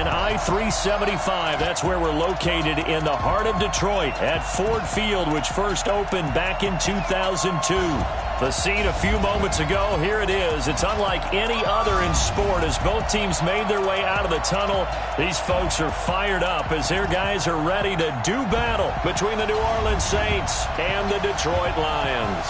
and I-375. That's where we're located in the heart of Detroit at Ford Field, which first opened back in 2002. The scene a few moments ago, here it is. It's unlike any other in sport as both teams made their way out of the tunnel. These folks are fired up as their guys are ready to do battle between the New Orleans Saints and the Detroit Lions.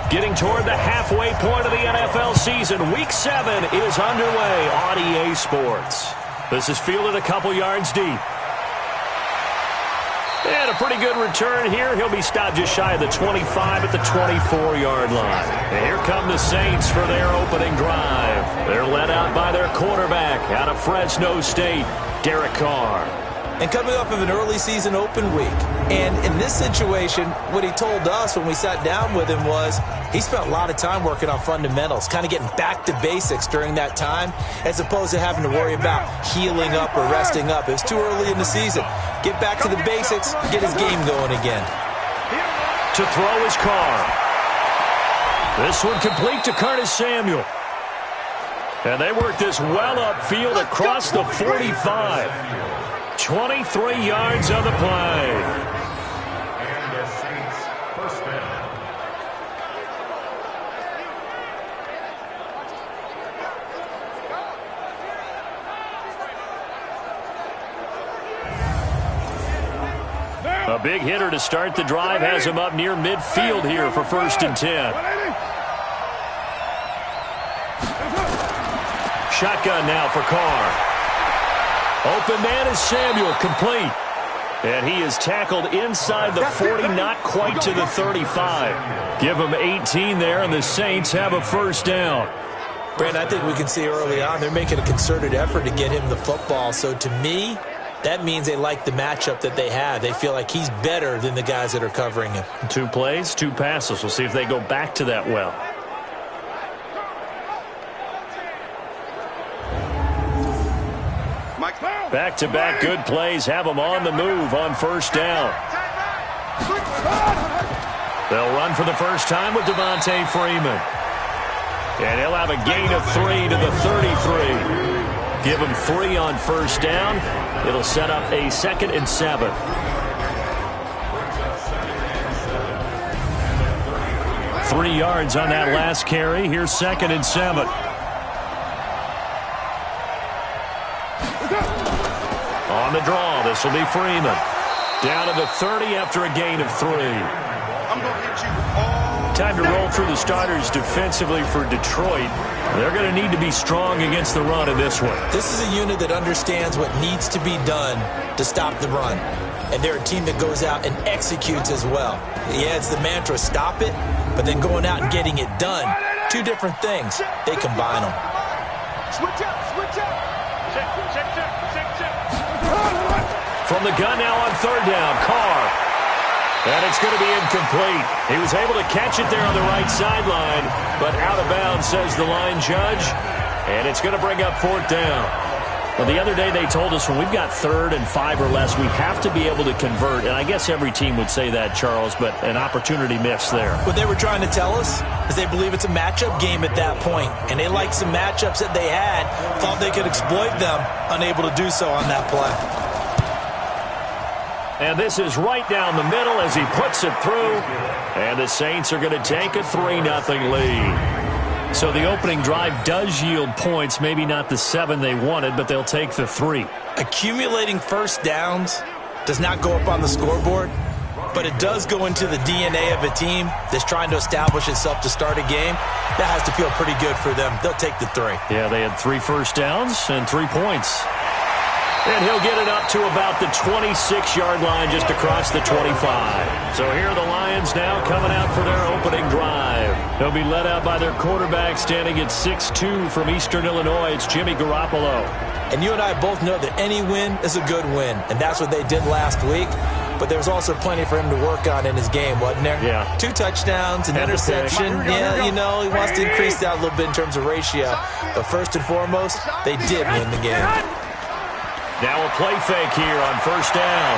Getting toward the halfway point of the NFL season. Week 7 is underway on EA Sports. This is fielded a couple yards deep. And a pretty good return here. He'll be stopped just shy of the 25 at the 24-yard line. And here come the Saints for their opening drive. They're led out by their quarterback out of Fresno State, Derek Carr. And coming off of an early season open week. And in this situation, what he told us when we sat down with him was he spent a lot of time working on fundamentals, kind of getting back to basics during that time, as opposed to having to worry about healing up or resting up. It was too early in the season. Get back to the basics, get his game going again. To throw is Carr. This one complete to Curtis Samuel. And they work this well upfield across the 45. 23 yards on the play. And the Saints first down. A big hitter to start the drive has him up near midfield here for 1st and 10. Shotgun now for Carr. Open man is Samuel, complete. And he is tackled inside the 40, not quite to the 35. Give him 18 there, and the Saints have a first down. Brandon, I think we can see early on they're making a concerted effort to get him the football. So to me, that means they like the matchup that they have. They feel like he's better than the guys that are covering him. 2 plays, 2 passes. We'll see if they go back to that well. Back-to-back good plays have them on the move on 1st down. They'll run for the first time with Devontae Freeman. And he'll have a gain of 3 to the 33. Give him 3 on 1st down. It'll set up a 2nd and 7. Three yards on that last carry. Here's 2nd and 7. On the draw, this will be Freeman. Down to the 30 after a gain of 3. Time to roll through the starters defensively for Detroit. They're going to need to be strong against the run in this one. This is a unit that understands what needs to be done to stop the run. And they're a team that goes out and executes as well. Yeah, it's the mantra, stop it, but then going out and getting it done. 2 different things. They combine them. Switch up, switch up. Check. From the gun now on 3rd down, Carr. And it's going to be incomplete. He was able to catch it there on the right sideline, but out of bounds, says the line judge. And it's going to bring up 4th down. Well, the other day they told us when we've got 3rd and 5 or less, we have to be able to convert. And I guess every team would say that, Charles, but an opportunity missed there. What they were trying to tell us is they believe it's a matchup game at that point. And they liked some matchups that they had, thought they could exploit them, unable to do so on that play. And this is right down the middle as he puts it through. And the Saints are going to take a 3-0 lead. So the opening drive does yield points, maybe not the 7 they wanted, but they'll take the 3. Accumulating first downs does not go up on the scoreboard, but it does go into the DNA of a team that's trying to establish itself to start a game. That has to feel pretty good for them. They'll take the 3. Yeah, they had 3 first downs and 3 points. And he'll get it up to about the 26-yard line just across the 25. So here are the Lions now coming out for their opening drive. They'll be led out by their quarterback standing at 6'2" from Eastern Illinois. It's Jimmy Garoppolo. And you and I both know that any win is a good win, and that's what they did last week. But there was also plenty for him to work on in his game, wasn't there? Yeah. 2 touchdowns, an interception. Yeah, you know, he wants to increase that a little bit in terms of ratio. But first and foremost, they did win the game. Now a play fake here on first down.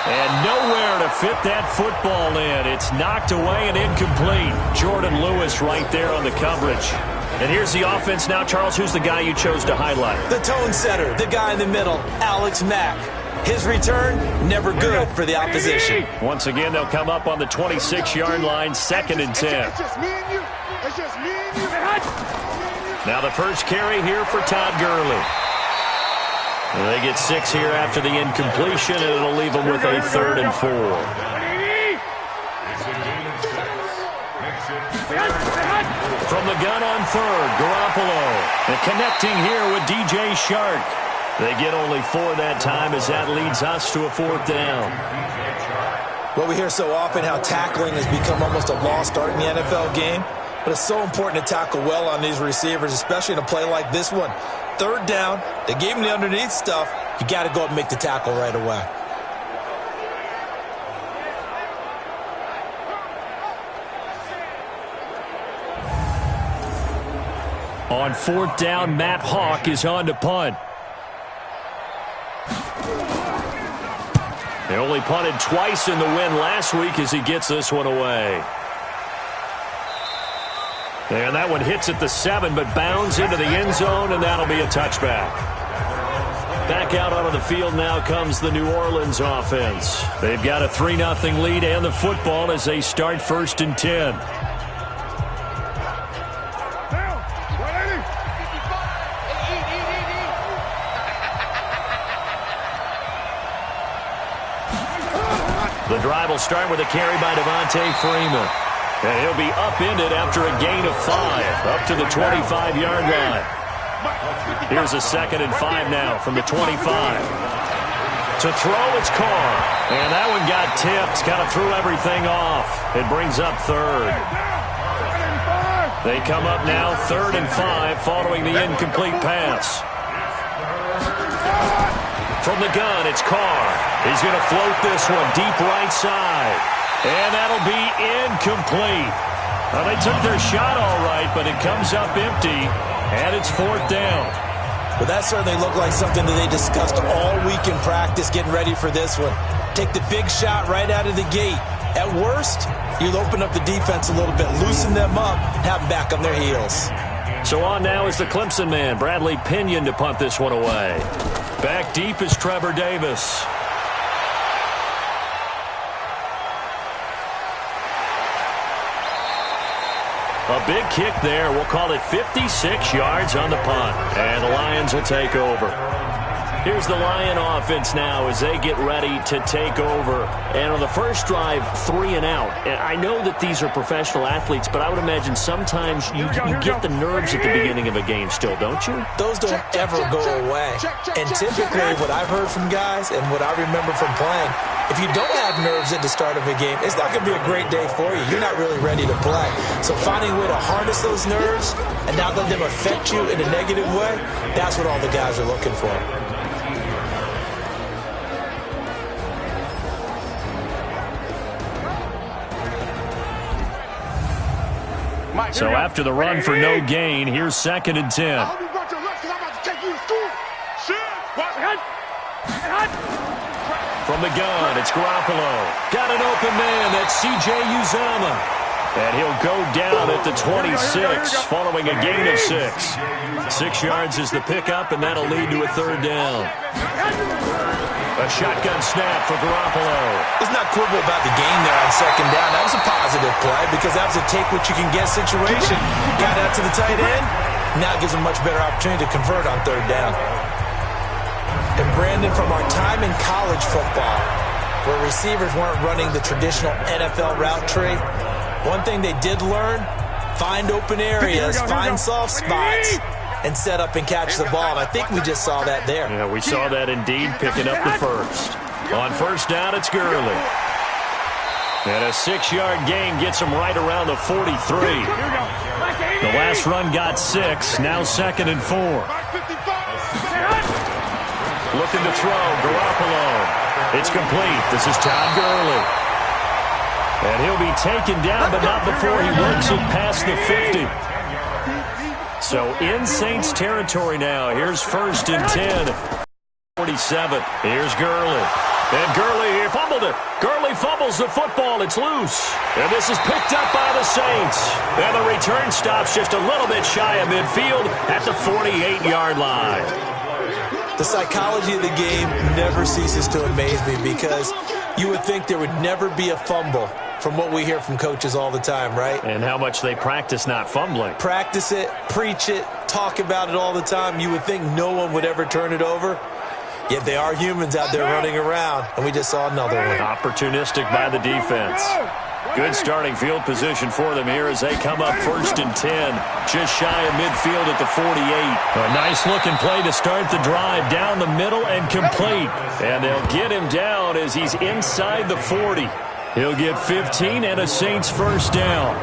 And nowhere to fit that football in. It's knocked away and incomplete. Jordan Lewis right there on the coverage. And here's the offense now. Charles, who's the guy you chose to highlight? The tone setter, the guy in the middle, Alex Mack. His return, never good for the opposition. Once again, they'll come up on the 26-yard line, 2nd and 10. It's just me and you. It's just me and you. Now the first carry here for Todd Gurley. And they get 6 here after the incompletion, and it'll leave them with a 3rd and 4. From the gun on 3rd, Garoppolo. And connecting here with DJ Shark. They get only 4 that time as that leads us to a 4th down. Well, we hear so often how tackling has become almost a lost art in the NFL game. But it's so important to tackle well on these receivers, especially in a play like this one. 3rd down, they gave him the underneath stuff. You got to go up and make the tackle right away. On 4th down, Matt Hawk is on to punt. They only punted twice in the win last week as he gets this one away. And that one hits at the 7, but bounds into the end zone, and that'll be a touchback. Back out onto the field now comes the New Orleans offense. They've got a 3-0 lead and the football as they start 1st and 10. The drive will start with a carry by Devontae Freeman. And he'll be upended after a gain of 5, up to the 25-yard line. Here's a 2nd and 5 now from the 25. To throw, it's Carr. And that one got tipped, kind of threw everything off. It brings up 3rd. They come up now 3rd and 5 following the incomplete pass. From the gun, it's Carr. He's going to float this one deep right side. And that'll be incomplete. Well, they took their shot all right, but it comes up empty, and it's 4th down. Well, that certainly looked like something that they discussed all week in practice getting ready for this one. Take the big shot right out of the gate. At worst, you'll open up the defense a little bit, loosen them up, have them back on their heels. So on now is the Clemson man, Bradley Pinion, to punt this one away. Back deep is Trevor Davis. A big kick there. We'll call it 56 yards on the punt. And the Lions will take over. Here's the Lion offense now as they get ready to take over. And on the first drive, 3 and out. And I know that these are professional athletes, but I would imagine sometimes you get the nerves at the beginning of a game still, don't you? Those don't ever go away. And typically what I've heard from guys and what I remember from playing, if you don't have nerves at the start of a game, it's not going to be a great day for you. You're not really ready to play. So finding a way to harness those nerves and not let them affect you in a negative way, that's what all the guys are looking for. So after the run for no gain, here's 2nd and 10. From the gun, it's Garoppolo. Got an open man. That's C.J. Uzomah. And he'll go down at the 26 following a gain of 6. 6 yards is the pickup, and that'll lead to a 3rd down. A shotgun snap for Garoppolo. Let's not quibble about the game there on 2nd down. That was a positive play because that was a take-what-you-can-get situation. Got out to the tight end. Now it gives them a much better opportunity to convert on 3rd down. And Brandon, from our time in college football, where receivers weren't running the traditional NFL route tree. One thing they did learn, find open areas, find soft spots, and set up and catch the ball. And I think we just saw that there. Yeah, we saw that indeed, picking up the first. On first down, it's Gurley. And a 6-yard gain gets him right around the 43. The last run got 6, now 2nd and 4. Looking to throw, Garoppolo. It's complete. This is Todd Gurley. And he'll be taken down, but not before he works it past the 50. So in Saints territory now. Here's 1st and 10. 47. Here's Gurley. And Gurley, he fumbled it. Gurley fumbles the football. It's loose. And this is picked up by the Saints. And the return stops just a little bit shy of midfield at the 48-yard line. The psychology of the game never ceases to amaze me because you would think there would never be a fumble from what we hear from coaches all the time, right? And how much they practice not fumbling. Practice it, preach it, talk about it all the time. You would think no one would ever turn it over. Yet they are humans out there running around, and we just saw another one. Opportunistic by the defense. Good starting field position for them here as they come up 1st and 10. Just shy of midfield at the 48. A nice-looking play to start the drive down the middle and complete. And they'll get him down as he's inside the 40. He'll get 15 and a Saints first down.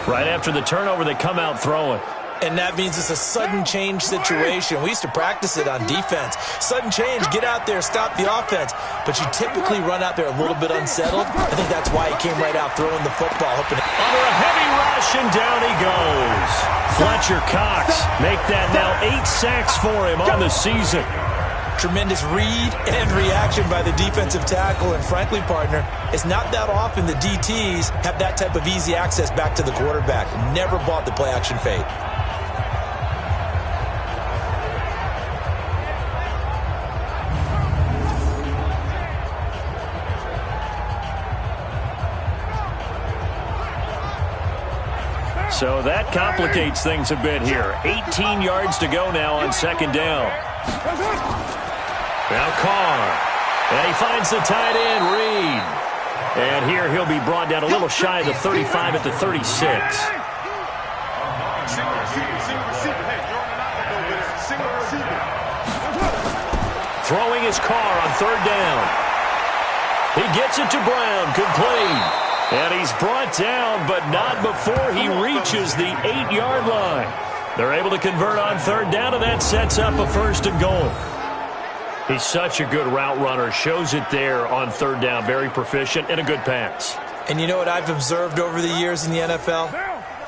Right after the turnover, they come out throwing. And that means it's a sudden change situation. We used to practice it on defense. Sudden change, get out there, stop the offense. But you typically run out there a little bit unsettled. I think that's why he came right out throwing the football. Under a heavy rush, and down he goes. Fletcher Cox make that now 8 sacks for him on the season. Tremendous read and reaction by the defensive tackle. And frankly, partner, it's not that often the DTs have that type of easy access back to the quarterback. Never bought the play-action fade. So that complicates things a bit here. 18 yards to go now on 2nd down. Now Carr. And he finds the tight end, Reed. And here he'll be brought down a little shy of the 35 at the 36. Throwing his Carr on 3rd down. He gets it to Brown, complete. And he's brought down, but not before he reaches the 8-yard line. They're able to convert on 3rd down, and that sets up a 1st and goal. He's such a good route runner. Shows it there on 3rd down. Very proficient and a good pass. And you know what I've observed over the years in the NFL?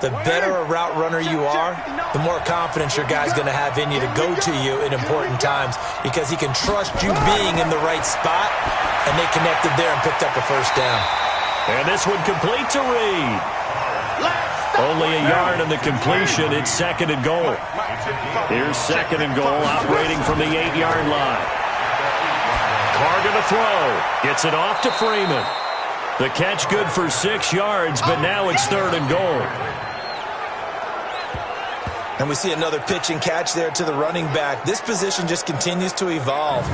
The better a route runner you are, the more confidence your guy's going to have in you to go to you in important times because he can trust you being in the right spot, and they connected there and picked up a 1st down. And this one complete to Reed. Only a yard in the completion. It's 2nd and goal. Here's 2nd and goal, operating from the 8-yard line. Carr to throw. Gets it off to Freeman. The catch good for 6 yards, but now it's 3rd and goal. And we see another pitch and catch there to the running back. This position just continues to evolve.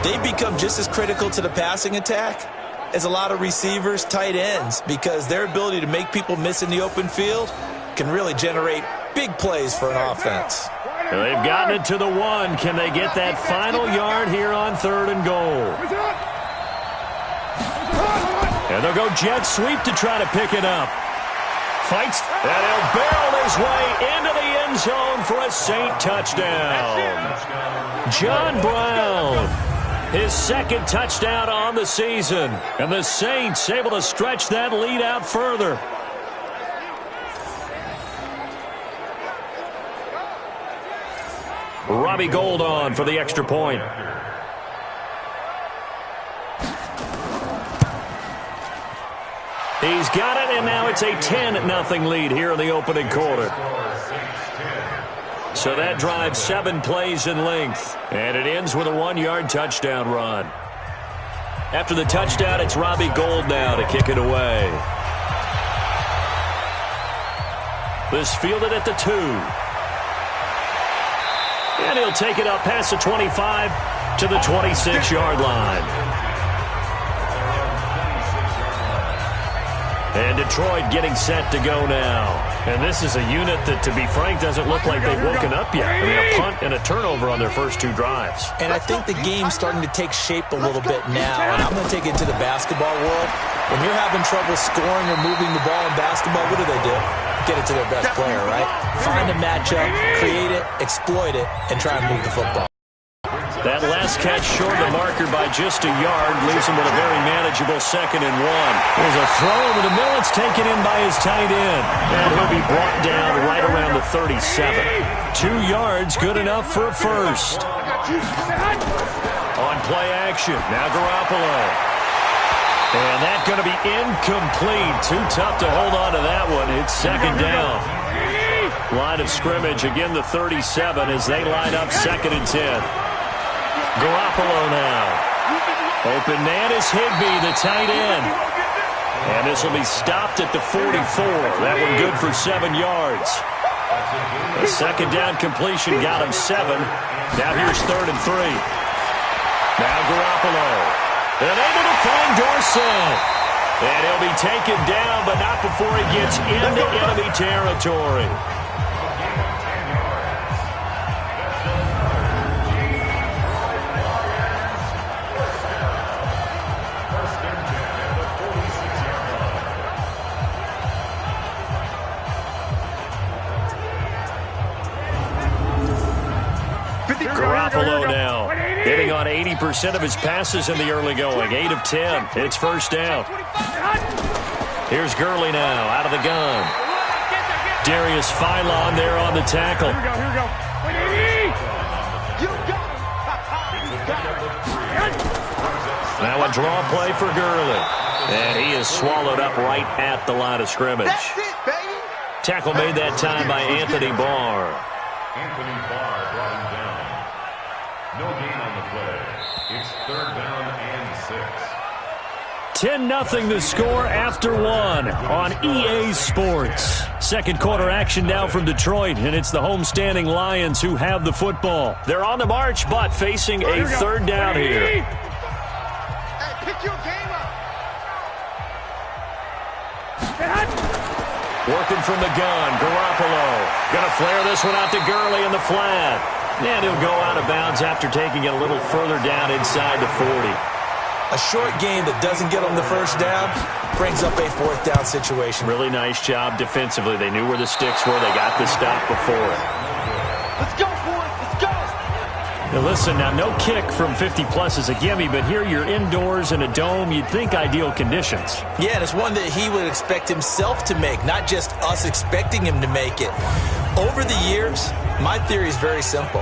They become just as critical to the passing attack as a lot of receivers, tight ends, because their ability to make people miss in the open field can really generate big plays for an offense. They've gotten it to the 1. Can they get that final yard here on 3rd and goal? And they'll go jet sweep to try to pick it up. Fights, and he'll barrel his way into the end zone for a Saint touchdown. John Brown. His 2nd touchdown on the season. And the Saints able to stretch that lead out further. Robbie Gould on for the extra point. He's got it, and now it's a 10-0 lead here in the opening quarter. So that drives 7 plays in length, and it ends with a 1-yard touchdown run. After the touchdown, it's Robbie Gould now to kick it away. This fielded at the 2. And he'll take it up past the 25 to the 26-yard line. And Detroit getting set to go now. And this is a unit that, to be frank, doesn't look like they've woken up yet. I mean, a punt and a turnover on their first two drives. And I think the game's starting to take shape a little bit now. And I'm going to take it to the basketball world. When you're having trouble scoring or moving the ball in basketball, what do? Get it to their best player, right? Find a matchup, create it, exploit it, and try and move the football. That last catch short of the marker by just a yard leaves him with a very manageable 2nd and 1. There's a throw over the middle. It's taken in by his tight end. And he'll be brought down right around the 37. 2 yards, good enough for a first. On play action, now Garoppolo. And that's going to be incomplete. Too tough to hold on to that one. It's 2nd down. Line of scrimmage, again the 37 as they line up 2nd and 10. Garoppolo now. Open man is Higbee, the tight end. And this will be stopped at the 44. That one good for 7 yards. A 2nd down completion got him 7. Now here's 3rd and 3. Now Garoppolo. And able to find Dorsett. And he'll be taken down, but not before he gets into enemy territory. Garoppolo now, hitting on 80% of his passes in the early going. 8 of 10. It's 1st down. Here's Gurley now, out of the gun. Darius Philon there on the tackle. Now a draw play for Gurley. And he is swallowed up right at the line of scrimmage. Tackle made that time by Anthony Barr. Anthony Barr brought him down. No gain on the play. It's 3rd down and 6. 10-0 the score after 1 on EA Sports. Second quarter action now from Detroit, and it's the homestanding Lions who have the football. They're on the march, but facing a 3rd down here. Hey, pick your game up. Working from the gun, Garoppolo. Going to flare this one out to Gurley in the flat. And he'll go out of bounds after taking it a little further down inside the 40. A short game that doesn't get them the 1st down brings up a 4th down situation. Really nice job defensively. They knew where the sticks were. They got the stop before it. Let's go, boys. Let's go. Now listen, now no kick from 50-plus is a gimme, but here you're indoors in a dome. You'd think ideal conditions. Yeah, and it's one that he would expect himself to make, not just us expecting him to make it. Over the years, my theory is very simple.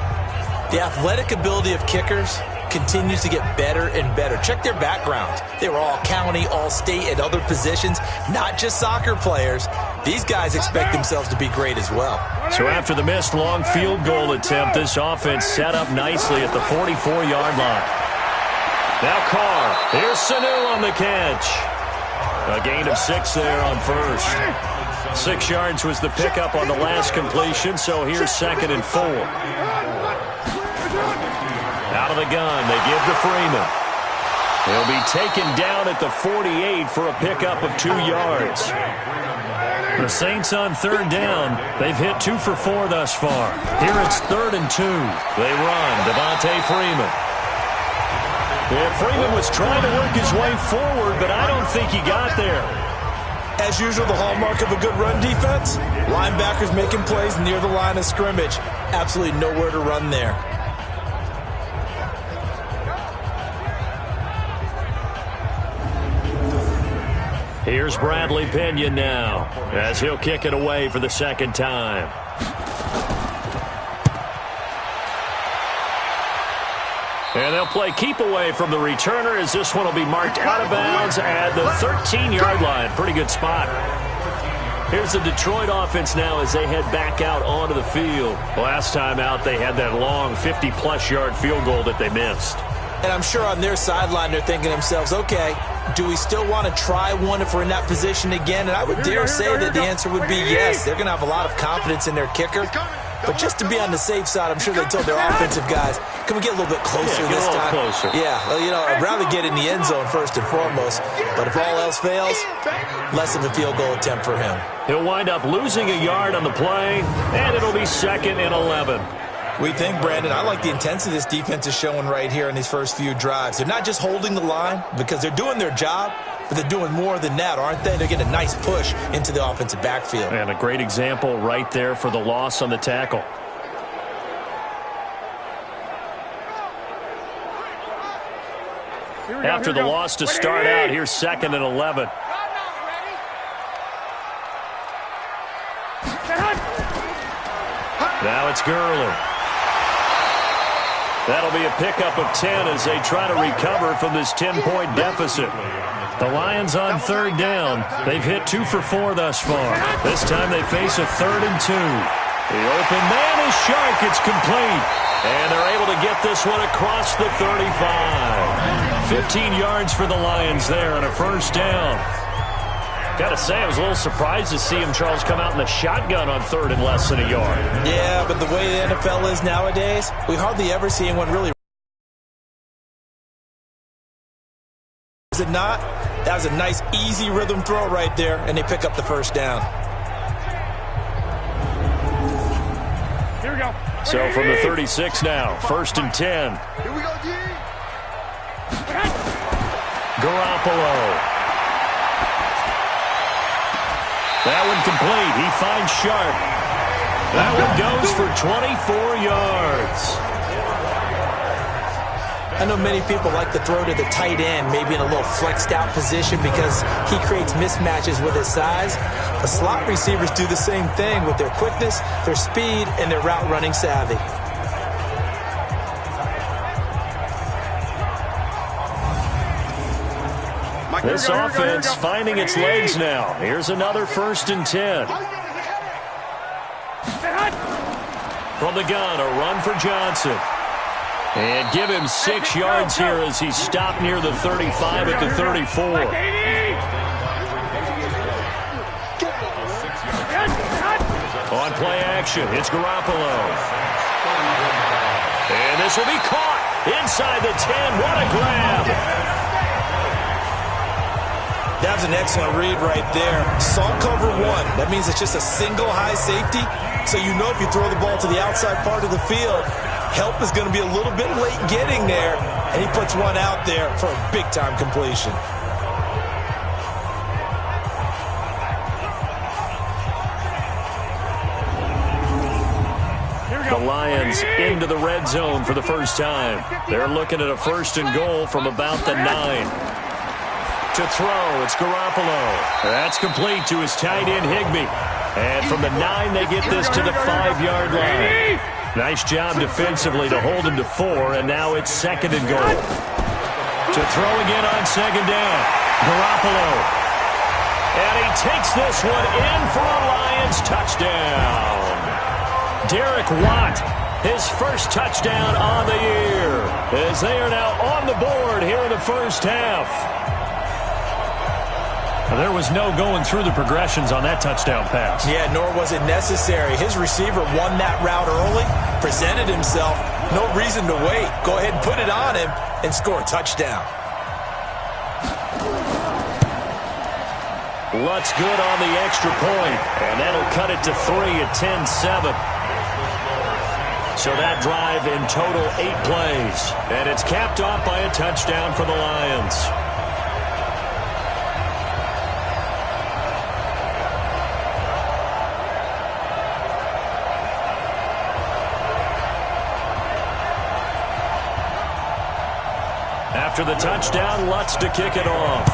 The athletic ability of kickers continues to get better and better. Check their backgrounds. They were all county, all state, at other positions, not just soccer players. These guys expect themselves to be great as well. So after the missed long field goal attempt, this offense set up nicely at the 44-yard line. Now Carr. Here's Sanu on the catch. A gain of 6 there on 1st. 6 yards was the pickup on the last completion, so here's 2nd and 4. Out of the gun, they give to Freeman. He'll be taken down at the 48 for a pickup of 2 yards. The Saints on 3rd down. They've hit 2 for 4 thus far. Here it's 3rd and 2. They run. Devontae Freeman. Yeah, Freeman was trying to work his way forward, but I don't think he got there. As usual, the hallmark of a good run defense, linebackers making plays near the line of scrimmage. Absolutely nowhere to run there. Here's Bradley Pinion now, as he'll kick it away for the 2nd time. And they'll play keep away from the returner as this one will be marked out of bounds at the 13-yard line. Pretty good spot. Here's the Detroit offense now as they head back out onto the field. Last time out, they had that long 50-plus yard field goal that they missed. And I'm sure on their sideline they're thinking to themselves, okay, do we still want to try one if we're in that position again? And I would dare say that the answer would be yes. They're going to have a lot of confidence in their kicker. But just to be on the safe side, I'm sure they told their offensive guys, can we get a little bit closer this time? Closer. Yeah, well, you know, I'd rather get in the end zone first and foremost. But if all else fails, less of a field goal attempt for him. He'll wind up losing a yard on the play, and it'll be 2nd and 11. We think, Brandon, I like the intensity this defense is showing right here in these first few drives. They're not just holding the line because they're doing their job, but they're doing more than that, aren't they? They're getting a nice push into the offensive backfield. And a great example right there for the loss on the tackle. After the loss to start out, here's 2nd and 11. Now it's Gurley. That'll be a pickup of 10 as they try to recover from this 10-point deficit. The Lions on 3rd down. They've hit 2 for 4 thus far. This time they face a 3rd and 2. The open man is Shark. It's complete. And they're able to get this one across the 35. 15 yards for the Lions there on a 1st down. Got to say, I was a little surprised to see him, Charles, come out in the shotgun on 3rd and less than a yard. Yeah, but the way the NFL is nowadays, we hardly ever see anyone really. Is it not? That was a nice, easy rhythm throw right there, and they pick up the 1st down. Here we go. So from the 36 now, 1st and 10. Here we go, G. Garoppolo. That one complete. He finds Sharp. That one goes for 24 yards. I know many people like to throw to the tight end, maybe in a little flexed out position because he creates mismatches with his size. The slot receivers do the same thing with their quickness, their speed, and their route running savvy. This offense finding its legs now. Here's another 1st and 10. From the gun, a run for Johnson. And give him 6 yards here as he stopped near the 35 at the 34. On play action, it's Garoppolo. And this will be caught inside the 10. What a grab. That was an excellent read right there. Saw cover 1. That means it's just a single high safety. So you know if you throw the ball to the outside part of the field, help is going to be a little bit late getting there. And he puts one out there for a big-time completion. The Lions into the red zone for the first time. They're looking at a 1st and goal from about the 9. To throw, it's Garoppolo. That's complete to his tight end, Higbee. And from the 9, they get this to the 5-yard line. Nice job defensively to hold him to 4, and now it's 2nd and goal. To throw again on 2nd down. Garoppolo. And he takes this one in for a Lions touchdown. Derek Watt, his first touchdown on the year, as they are now on the board here in the 1st half. There was no going through the progressions on that touchdown pass. Yeah, nor was it necessary. His receiver won that route early, presented himself. No reason to wait. Go ahead and put it on him and score a touchdown. Lutz good on the extra point, and that'll cut it to 3 at 10-7. So that drive in total 8 plays, and it's capped off by a touchdown for the Lions. After the touchdown, Lutz to kick it off.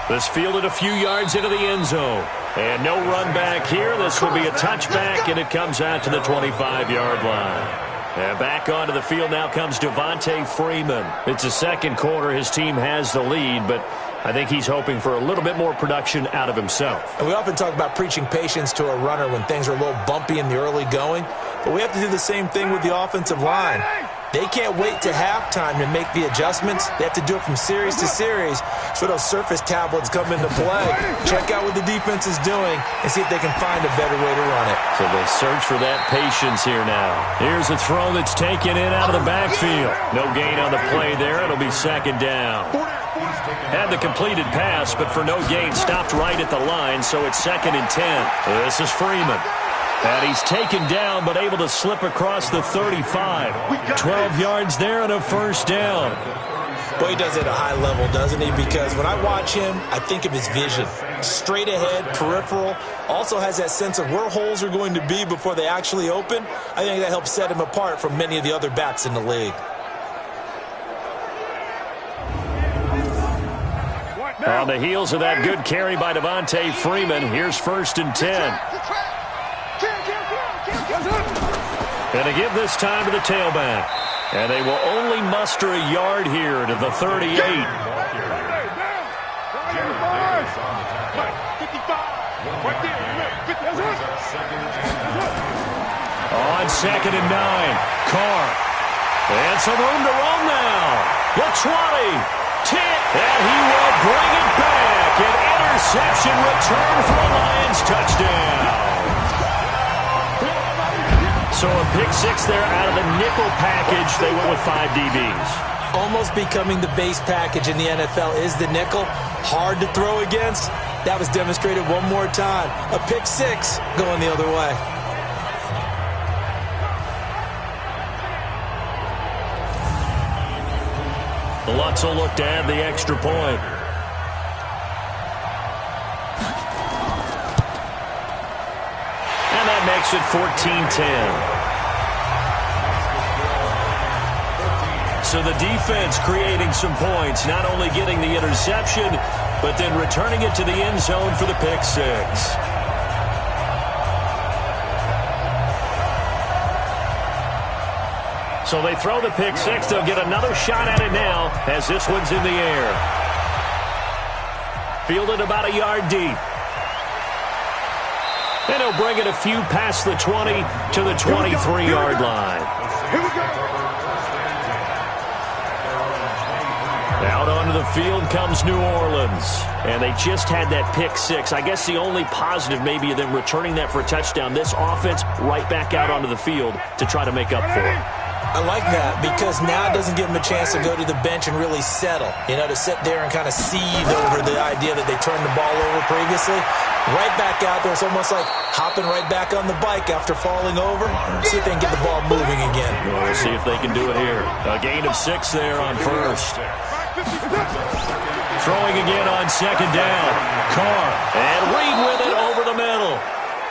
This fielded a few yards into the end zone. And no run back here. This will be a touchback, and it comes out to the 25-yard line. And back onto the field now comes Devontae Freeman. It's the 2nd quarter. His team has the lead, but I think he's hoping for a little bit more production out of himself. And we often talk about preaching patience to a runner when things are a little bumpy in the early going, but we have to do the same thing with the offensive line. They can't wait to halftime to make the adjustments. They have to do it from series to series. So those surface tablets come into play. Check out what the defense is doing and see if they can find a better way to run it. So they search for that patience here now. Here's a throw that's taken in out of the backfield. No gain on the play there. It'll be second down. Had the completed pass, but for no gain, stopped right at the line, so it's 2nd and 10. This is Freeman. And he's taken down, but able to slip across the 35. 12 yards there and a first down. Boy, he does it at a high level, doesn't he? Because when I watch him, I think of his vision. Straight ahead, peripheral. Also has that sense of where holes are going to be before they actually open. I think that helps set him apart from many of the other backs in the league. On the heels of that good carry by Devontae Freeman, here's 1st and 10. And to give this time to the tailback. And they will only muster a yard here to the 38. On 2nd and 9, Carr. And some room to roam now. The 20, 10, and he will bring it back. An interception return for a Lions touchdown. So a pick 6 there out of the nickel package. They went with 5 DBs. Almost becoming the base package in the NFL is the nickel. Hard to throw against. That was demonstrated one more time. A pick 6 going the other way. Lutz will look to add the extra point. And that makes it 14-10. So the defense creating some points, not only getting the interception, but then returning it to the end zone for the pick 6. So they throw the pick 6. They'll get another shot at it now as this one's in the air. Fielded about a yard deep. And he'll bring it a few past the 20 to the 23-yard line. Here we go. Out onto the field comes New Orleans. And they just had that pick 6. I guess the only positive maybe of them returning that for a touchdown. This offense right back out onto the field to try to make up for it. I like that because now it doesn't give them a chance to go to the bench and really settle. You know, to sit there and kind of seethe over the idea that they turned the ball over previously. Right back out there. It's almost like hopping right back on the bike after falling over. See if they can get the ball moving again. We'll see if they can do it here. A gain of 6 there on first. Throwing again on 2nd down. Carr. And Reed with it over the middle.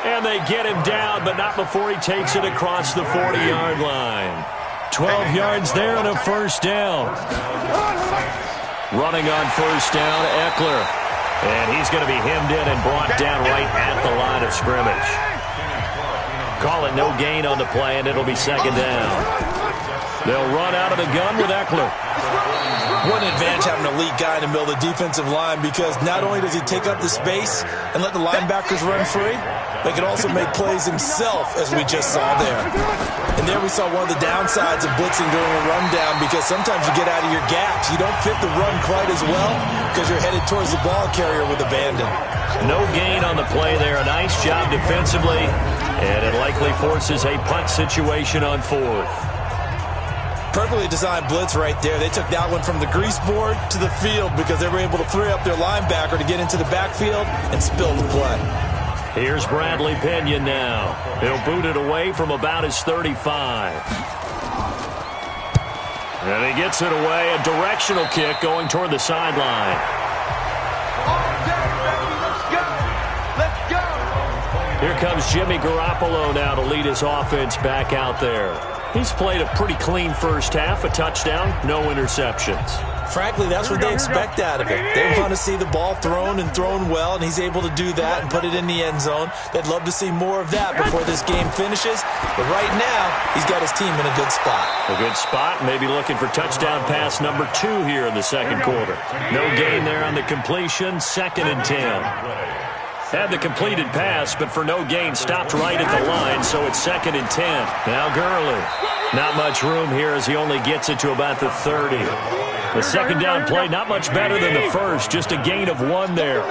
And they get him down, but not before he takes it across the 40-yard line. 12 yards there and a first down. Running on first down, Eckler. And he's going to be hemmed in and brought down right at the line of scrimmage. Call it no gain on the play, and it'll be 2nd down. They'll run out of the gun with Eckler. What an advantage having an elite guy in the middle of the defensive line because not only does he take up the space and let the linebackers run free, but he can also make plays himself, as we just saw there. And there we saw one of the downsides of blitzing during a rundown because sometimes you get out of your gaps. You don't fit the run quite as well because you're headed towards the ball carrier with abandon. No gain on the play there. A nice job defensively, and it likely forces a punt situation on 4th. Perfectly designed blitz right there. They took that one from the grease board to the field because they were able to free up their linebacker to get into the backfield and spill the play. Here's Bradley Pinion now. He'll boot it away from about his 35. And he gets it away. A directional kick going toward the sideline. Here comes Jimmy Garoppolo now to lead his offense back out there. He's played a pretty clean first half, a touchdown, no interceptions. Frankly, that's what they expect out of it. They want to see the ball thrown and thrown well, and he's able to do that and put it in the end zone. They'd love to see more of that before this game finishes. But right now, he's got his team in a good spot. A good spot, maybe looking for touchdown pass number 2 here in the second quarter. No gain there on the completion, 2nd and 10. Had the completed pass, but for no gain, stopped right at the line, so it's 2nd and 10. Now Gurley. Not much room here as he only gets it to about the 30. The second down play, not much better than the first, just a gain of 1 there.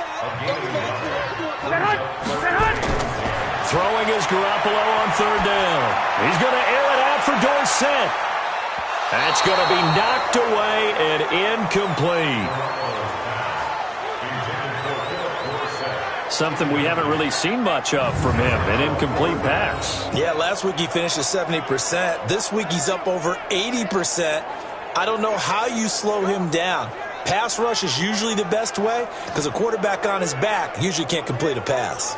Throwing is Garoppolo on 3rd down. He's going to air it out for Dorsett. That's going to be knocked away and incomplete. Something we haven't really seen much of from him, an incomplete pass. Yeah, last week he finished at 70%. This week he's up over 80%. I don't know how you slow him down. Pass rush is usually the best way because a quarterback on his back usually can't complete a pass.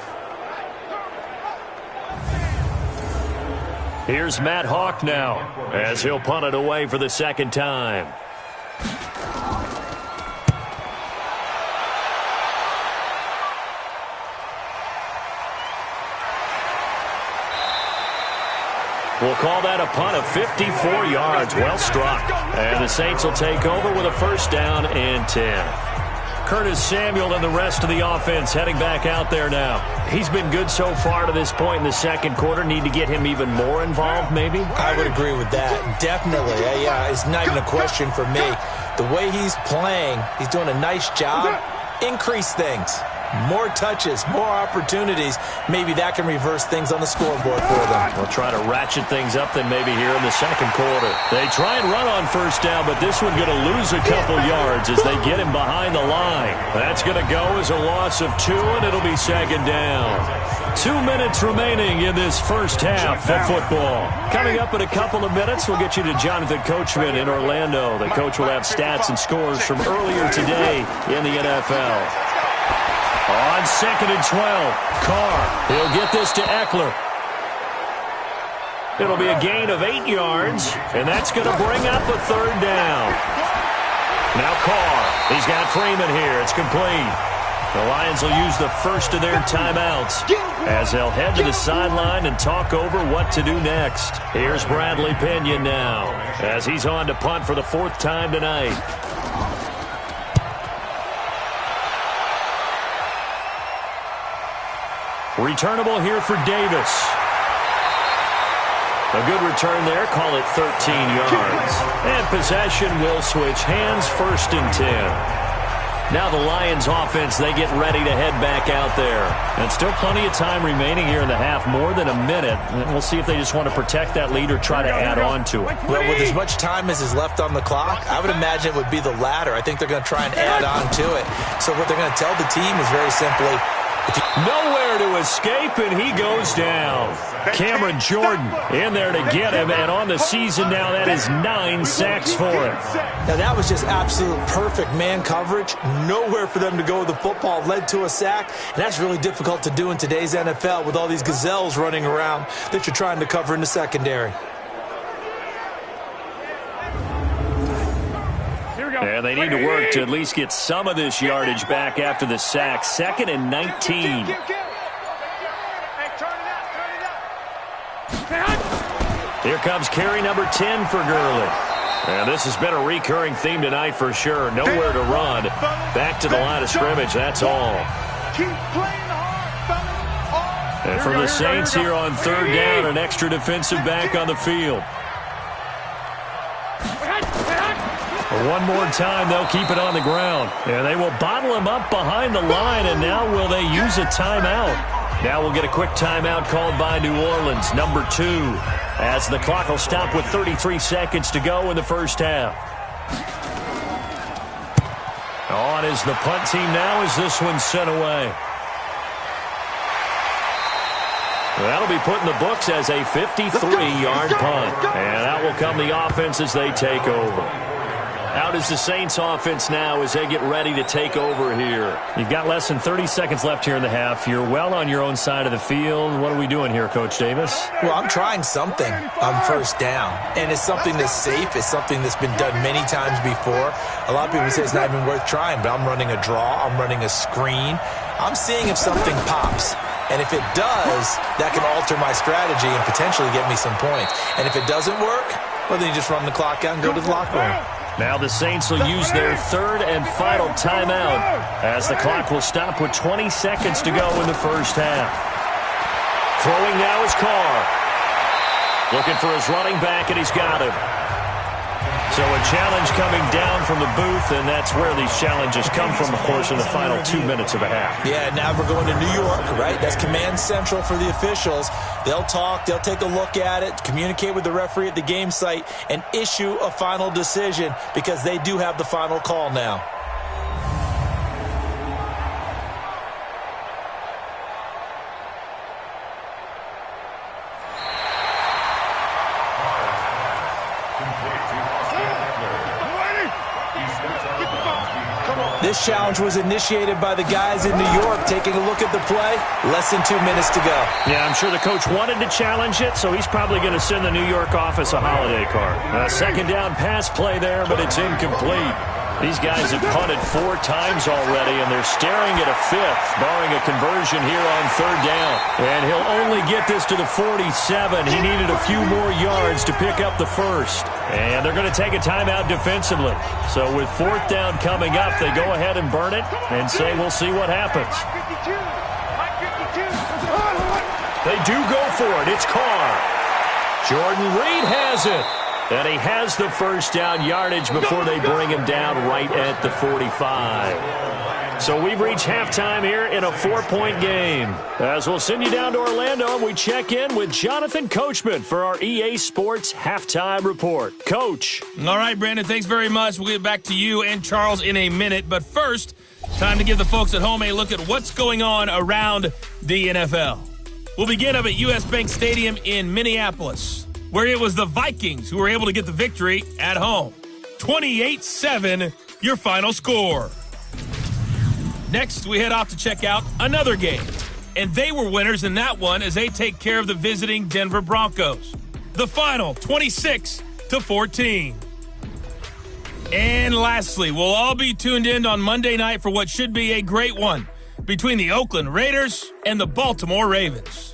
Here's Matt Hawk now as he'll punt it away for the 2nd time. We'll call that a punt of 54 yards. Well struck. And the Saints will take over with a 1st down and 10. Curtis Samuel and the rest of the offense heading back out there now. He's been good so far to this point in the 2nd quarter. Need to get him even more involved, maybe? I would agree with that. Definitely. Yeah, it's not even a question for me. The way he's playing, he's doing a nice job. Increase things. More touches, more opportunities. Maybe that can reverse things on the scoreboard for them. We'll try to ratchet things up then maybe here in the 2nd quarter. They try and run on 1st down, but this one going to lose a couple yards as they get him behind the line. That's going to go as a loss of 2, and it'll be 2nd down. 2 minutes remaining in this 1st half of football. Coming up in a couple of minutes, we'll get you to Jonathan Coachman in Orlando. The coach will have stats and scores from earlier today in the NFL. On 2nd and 12, Carr. He'll get this to Eckler. It'll be a gain of 8 yards, and that's going to bring up a 3rd down. Now Carr. He's got Freeman here. It's complete. The Lions will use the first of their timeouts as they'll head to the sideline and talk over what to do next. Here's Bradley Pinion now as he's on to punt for the 4th time tonight. Returnable here for Davis. A good return there. Call it 13 yards. And possession will switch hands. 1st and 10. Now the Lions offense, they get ready to head back out there. And still plenty of time remaining here in the half. More than a minute. And we'll see if they just want to protect that lead or try to add on to it. Well, with as much time as is left on the clock, I would imagine it would be the latter. I think they're going to try and add on to it. So what they're going to tell the team is very simply, nowhere to escape, and he goes down. Cameron Jordan in there to get him, and on the season now, that is 9 sacks for him. Now, that was just absolute perfect man coverage. Nowhere for them to go with the football. Led to a sack, and that's really difficult to do in today's NFL with all these gazelles running around that you're trying to cover in the secondary. And they need to work to at least get some of this yardage back after the sack. 2nd and 19. Here comes carry number 10 for Gurley. And this has been a recurring theme tonight for sure. Nowhere to run. Back to the line of scrimmage, that's all. And for the Saints here on 3rd down, an extra defensive back on the field. One more time, they'll keep it on the ground. And they will bottle him up behind the line, and now will they use a timeout? Now we'll get a quick timeout called by New Orleans, number 2, as the clock will stop with 33 seconds to go in the 1st half. On is the punt team now as this one's sent away. That'll be put in the books as a 53-yard punt. And out will come the offense as they take over. Out is the Saints offense now as they get ready to take over here. You've got less than 30 seconds left here in the half. You're well on your own side of the field. What are we doing here, Coach Davis? Well, I'm trying something on 1st down. And it's something that's safe. It's something that's been done many times before. A lot of people say it's not even worth trying, but I'm running a draw. I'm running a screen. I'm seeing if something pops. And if it does, that can alter my strategy and potentially get me some points. And if it doesn't work, well, then you just run the clock out and go to the locker room. Now the Saints will use their third and final timeout as the clock will stop with 20 seconds to go in the first half. Throwing now is Carr. Looking for his running back, and he's got him. So a challenge coming down from the booth, and that's where these challenges come from, of course, in the final 2 minutes of a half. Yeah, now we're going to New York, right? That's command central for the officials. They'll talk, they'll take a look at it, communicate with the referee at the game site, and issue a final decision because they do have the final call now. This challenge was initiated by the guys in New York. Taking a look at the play, less than 2 minutes to go. Yeah, I'm sure the coach wanted to challenge it, so he's probably going to send the New York office a holiday card. A second down pass play there, but it's incomplete. These guys have punted 4 times already, and they're staring at a fifth, barring a conversion here on third down. And he'll only get this to the 47. He needed a few more yards to pick up the first. And they're going to take a timeout defensively. So with fourth down coming up, they go ahead and burn it and say we'll see what happens. They do go for it. It's Carr. Jordan Reed has it. And he has the first down yardage before they bring him down right at the 45. So we've reached halftime here in a 4-point game. As we'll send you down to Orlando, and we check in with Jonathan Coachman for our EA Sports Halftime Report. Coach. All right, Brandon, thanks very much. We'll get back to you and Charles in a minute. But first, time to give the folks at home a look at what's going on around the NFL. We'll begin up at US Bank Stadium in Minneapolis, where it was the Vikings who were able to get the victory at home. 28-7, your final score. Next, we head off to check out another game. And they were winners in that one as they take care of the visiting Denver Broncos. The final, 26-14. And lastly, we'll all be tuned in on Monday night for what should be a great one between the Oakland Raiders and the Baltimore Ravens.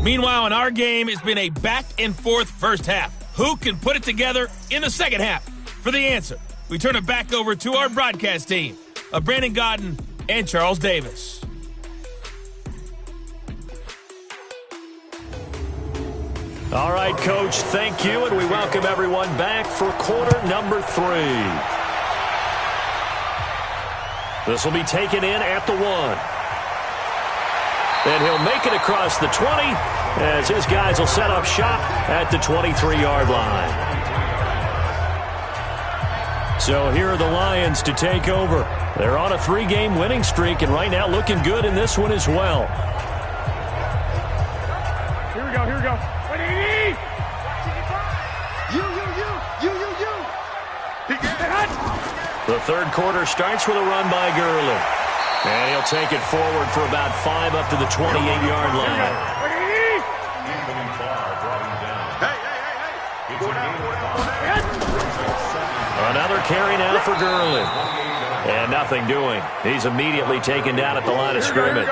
Meanwhile, in our game, it's been a back-and-forth first half. Who can put it together in the second half? For the answer, we turn it back over to our broadcast team of Brandon Godden and Charles Davis. All right, Coach, thank you, and we welcome everyone back for quarter number 3. This will be taken in at the 1. And he'll make it across the 20 as his guys will set up shop at the 23-yard line. So here are the Lions to take over. They're on a 3-game winning streak and right now looking good in this one as well. Here we go, here we go. The third quarter starts with a run by Gurley. And he'll take it forward for about 5 up to the 28-yard line. Another carry now for Gurley. And nothing doing. He's immediately taken down at the line of scrimmage.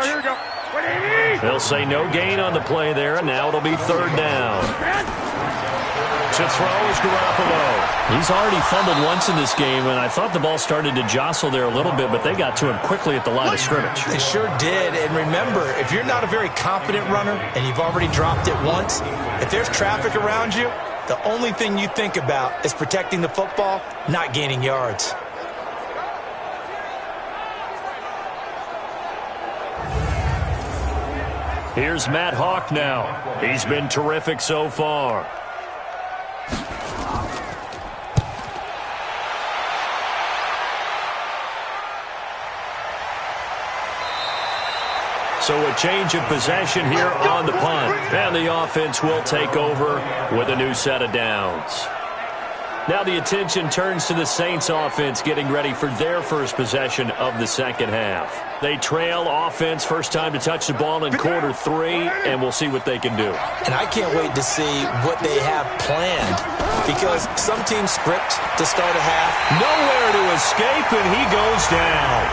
They'll say no gain on the play there, and now it'll be third down. To throw is Garoppolo. He's already fumbled once in this game, and I thought the ball started to jostle there a little bit, but they got to him quickly at the line of scrimmage. They sure did, and remember, if you're not a very confident runner and you've already dropped it once, if there's traffic around you, the only thing you think about is protecting the football, not gaining yards. Here's Matt Hawk now. He's been terrific so far. So a change of possession here on the punt. And the offense will take over with a new set of downs. Now the attention turns to the Saints offense getting ready for their first possession of the second half. They trail offense first time to touch the ball in quarter 3, and we'll see what they can do. And I can't wait to see what they have planned because some teams script to start a half. Nowhere to escape, and he goes down.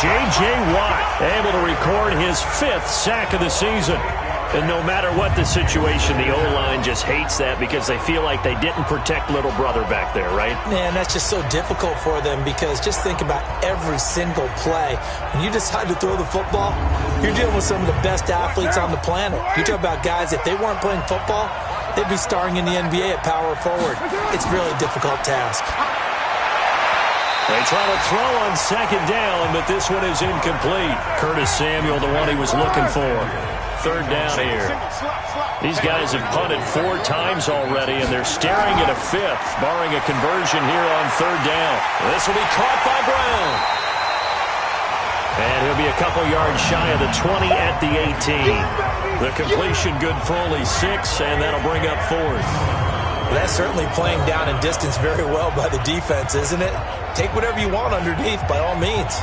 J.J. Watt able to record his 5th sack of the season. And no matter what the situation, the O-line just hates that because they feel like they didn't protect little brother back there, right? Man, that's just so difficult for them because just think about every single play. When you decide to throw the football, you're dealing with some of the best athletes on the planet. You talk about guys, if they weren't playing football, they'd be starring in the NBA at power forward. It's really a difficult task. They try to throw on second down, but this one is incomplete. Curtis Samuel, the one he was looking for. Third down here. These guys have punted 4 times already, and they're staring at a 5th, barring a conversion here on third down. This will be caught by Brown. And he'll be a couple yards shy of the 20 at the 18. The completion good for only 6, and that'll bring up 4th. Well, that's certainly playing down and distance very well by the defense, isn't it? Take whatever you want underneath, by all means.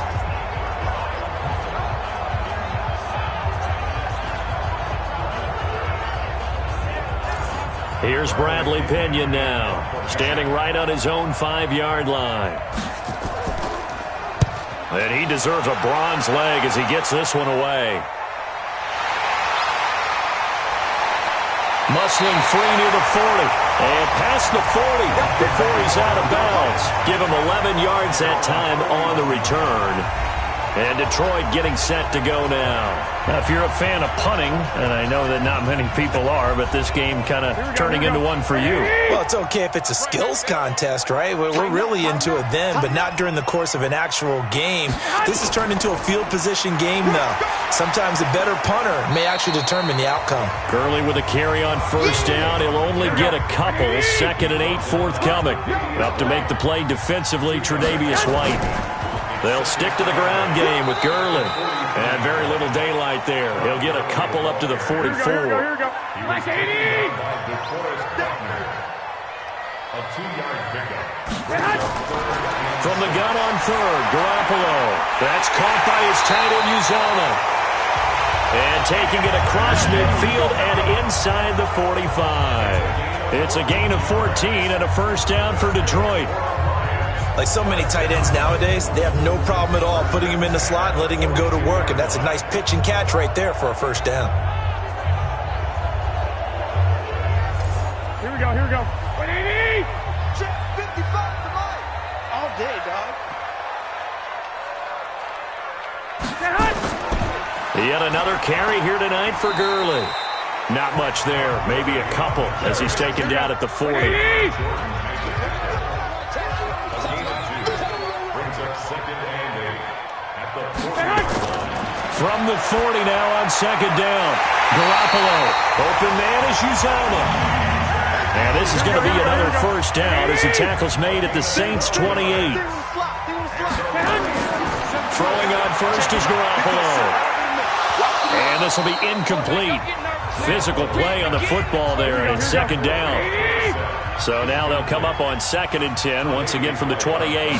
Here's Bradley Pinion now, standing right on his own 5-yard line. And he deserves a bronze leg as he gets this one away. Muscling free near the 40. And past the 40 before he's out of bounds. Give him 11 yards that time on the return. And Detroit getting set to go now. Now, if you're a fan of punting, and I know that not many people are, but this game kind of turning into one for you. Well, it's okay if it's a skills contest, right? We're really into it then, but not during the course of an actual game. This has turned into a field position game, though. Sometimes a better punter may actually determine the outcome. Gurley with a carry on first down. He'll only get a couple. 2nd and 8 forthcoming. Up to make the play defensively, Tre'Davious White. They'll stick to the ground game with Gurley. And very little daylight there. He'll get a couple up to the 44. A 2-yard pickup. From the gun on third, Garoppolo. That's caught by his tight end, Uzomah. And taking it across midfield and inside the 45. It's a gain of 14 and a first down for Detroit. Like so many tight ends nowadays, they have no problem at all putting him in the slot and letting him go to work, and that's a nice pitch and catch right there for a first down. Here we go, here we go. 180! Check 55 to Mike. All day, dog. Yet another carry here tonight for Gurley. Not much there, maybe a couple as he's taken down at the 40. From the 40 now on second down. Garoppolo. Open man is Uzomah. And this is going to be another first down as the tackle's made at the Saints' 28. Throwing on first is Garoppolo. And this will be incomplete. Physical play on the football there, and it's second down. So now they'll come up on 2nd and 10, once again from the 28.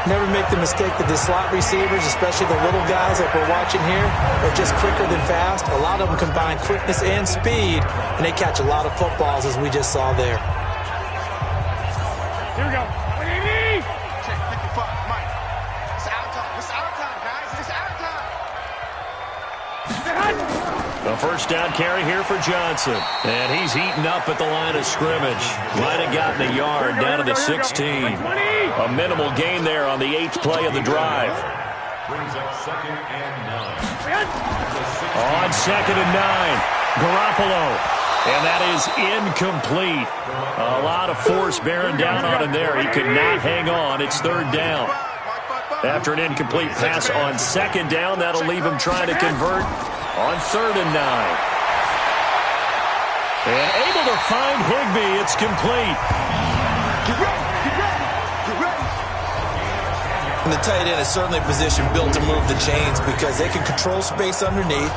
Never make the mistake that the slot receivers, especially the little guys like we're watching here, are just quicker than fast. A lot of them combine quickness and speed, and they catch a lot of footballs, as we just saw there. Here we go. 180! Check 55, Mike. It's our time. It's our time, guys. It's our time. A first down carry here for Johnson. And he's heating up at the line of scrimmage. Might have gotten a yard down to the 16. A minimal gain there on the 8th play of the drive. Brings up 2nd and 9. On 2nd and 9, Garoppolo. And that is incomplete. A lot of force bearing down on him there. He could not hang on. It's third down. After an incomplete pass on 2nd down, that'll leave him trying to convert on 3rd and 9. And able to find Higbee. It's complete. And the tight end is certainly a position built to move the chains because they can control space underneath.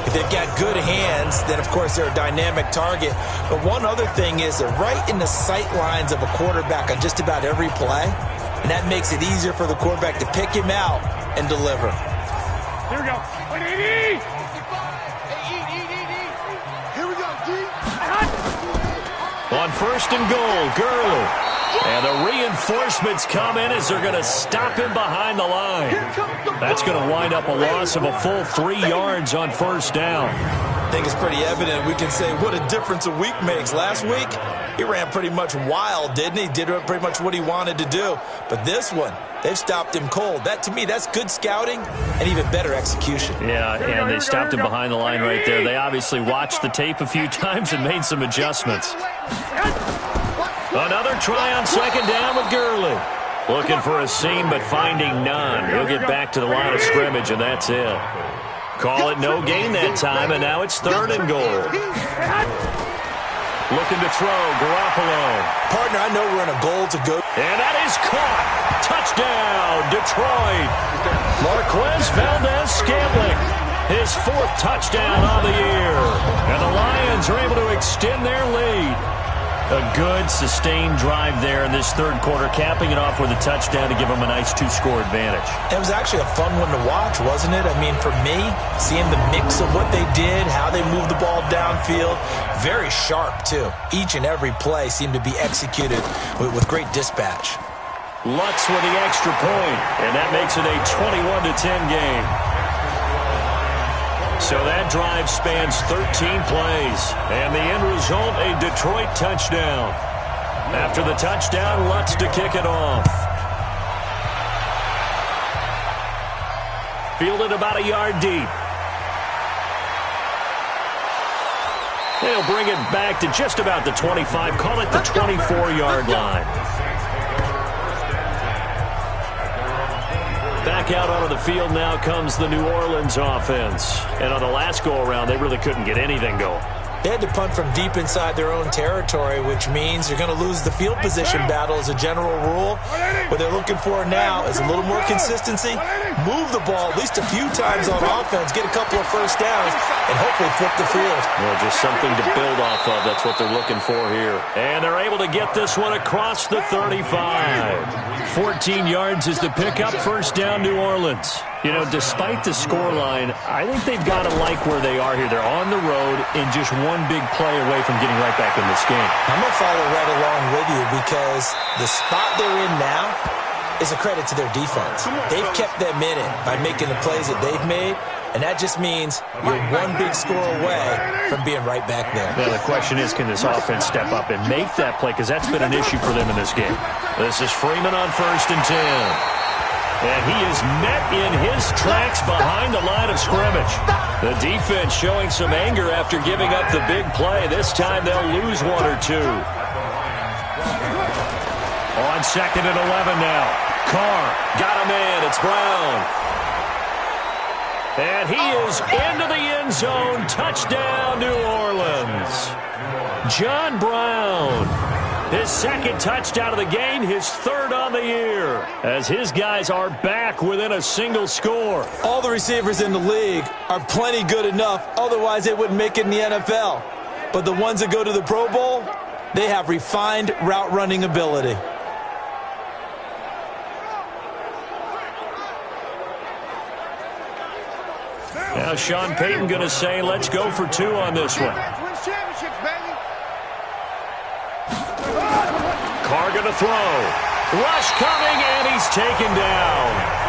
If they've got good hands, then of course they're a dynamic target. But one other thing is they're right in the sight lines of a quarterback on just about every play. And that makes it easier for the quarterback to pick him out and deliver. Here we go. 180! Here we go, G. On first and goal, Gurley. And the reinforcements come in as they're going to stop him behind the line. That's going to wind up a loss of a full 3 yards on first down. I think it's pretty evident. We can say what a difference a week makes. Last week, he ran pretty much wild, didn't he? Did pretty much what he wanted to do. But this one, they've stopped him cold. That, to me, that's good scouting and even better execution. Yeah, and they stopped him behind the line right there. They obviously watched the tape a few times and made some adjustments. Another try on second down with Gurley. Looking for a seam, but finding none. He'll get back to the line of scrimmage, and that's it. Call it no gain that time, and now it's third and goal. Looking to throw, Garoppolo. Partner, I know we're in a goal to go. And that is caught. Touchdown, Detroit. Marquez Valdez-Scantling. His 4th touchdown on the year. And the Lions are able to extend their lead. A good, sustained drive there in this third quarter, capping it off with a touchdown to give them a nice 2-score advantage. It was actually a fun one to watch, wasn't it? I mean, for me, seeing the mix of what they did, how they moved the ball downfield, very sharp, too. Each and every play seemed to be executed with great dispatch. Lutz with the extra point, and that makes it a 21-10 game. So that drive spans 13 plays, and the end result, a Detroit touchdown. After the touchdown, Lutz to kick it off. Fielded about a yard deep. They'll bring it back to just about the 25, call it the 24-yard line. Back out onto the field now comes the New Orleans offense. And on the last go-around, they really couldn't get anything going. They had to punt from deep inside their own territory, which means you're going to lose the field position battle as a general rule. What they're looking for now is a little more consistency, move the ball at least a few times on offense, get a couple of first downs, and hopefully flip the field. Well, just something to build off of. That's what they're looking for here. And they're able to get this one across the 35. 14 yards is the pickup, first down New Orleans. You know, despite the scoreline, I think they've got to like where they are here. They're on the road and just one big play away from getting right back in this game. I'm going to follow right along with you because the spot they're in now is a credit to their defense. They've kept them in it by making the plays that they've made, and that just means you're one big score away from being right back there. Now, the question is, can this offense step up and make that play? Because that's been an issue for them in this game. This is Freeman on first and 10. And he is met in his tracks behind the line of scrimmage. The defense showing some anger after giving up the big play. This time they'll lose 1 or 2. On second and 11 now. Carr got him in. It's Brown. And he is into the end zone. Touchdown, New Orleans. John Brown. His second touchdown of the game, his third on the year, as his guys are back within a single score. All the receivers in the league are plenty good enough, otherwise they wouldn't make it in the NFL. But the ones that go to the Pro Bowl, they have refined route running ability. Now Sean Payton going to say, let's go for 2 on this one. Carr going to throw. Rush coming, and he's taken down.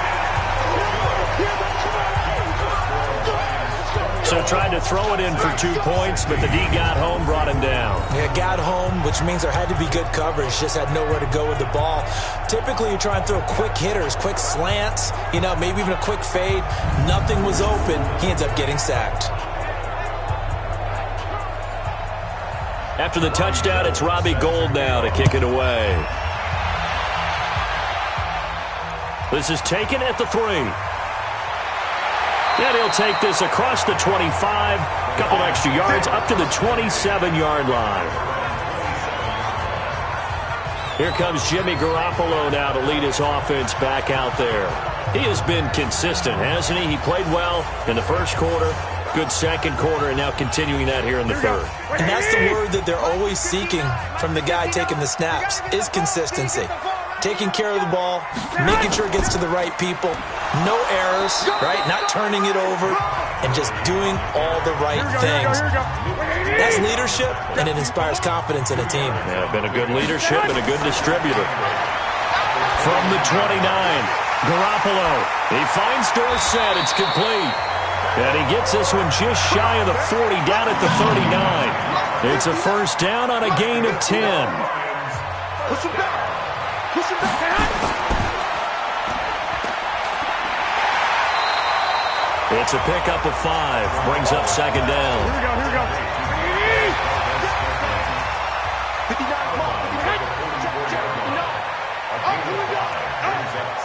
So tried to throw it in for 2 points, but the D got home, brought him down. Yeah, got home, which means there had to be good coverage. Just had nowhere to go with the ball. Typically, you try and throw quick hitters, quick slants, you know, maybe even a quick fade. Nothing was open. He ends up getting sacked. After the touchdown, it's Robbie Gould now to kick it away. This is taken at the 3. And he'll take this across the 25, couple extra yards, up to the 27-yard line. Here comes Jimmy Garoppolo now to lead his offense back out there. He has been consistent, hasn't he? He played well in the first quarter, good second quarter, and now continuing that here in the third. And that's the word that they're always seeking from the guy taking the snaps, is consistency. taking care of the ball, making sure it gets to the right people, no errors, right? Not turning it over, and just doing all the right things. That's leadership, and it inspires confidence in a team. Yeah, been a good leadership and a good distributor. From the 29, Garoppolo. He finds Dorsett. It's complete. And he gets this one just shy of the 40, down at the 39. It's a first down on a gain of 10. Push him back. Push him back. It's a pickup of 5. Brings up second down. Here we go, here we go. 59, come on.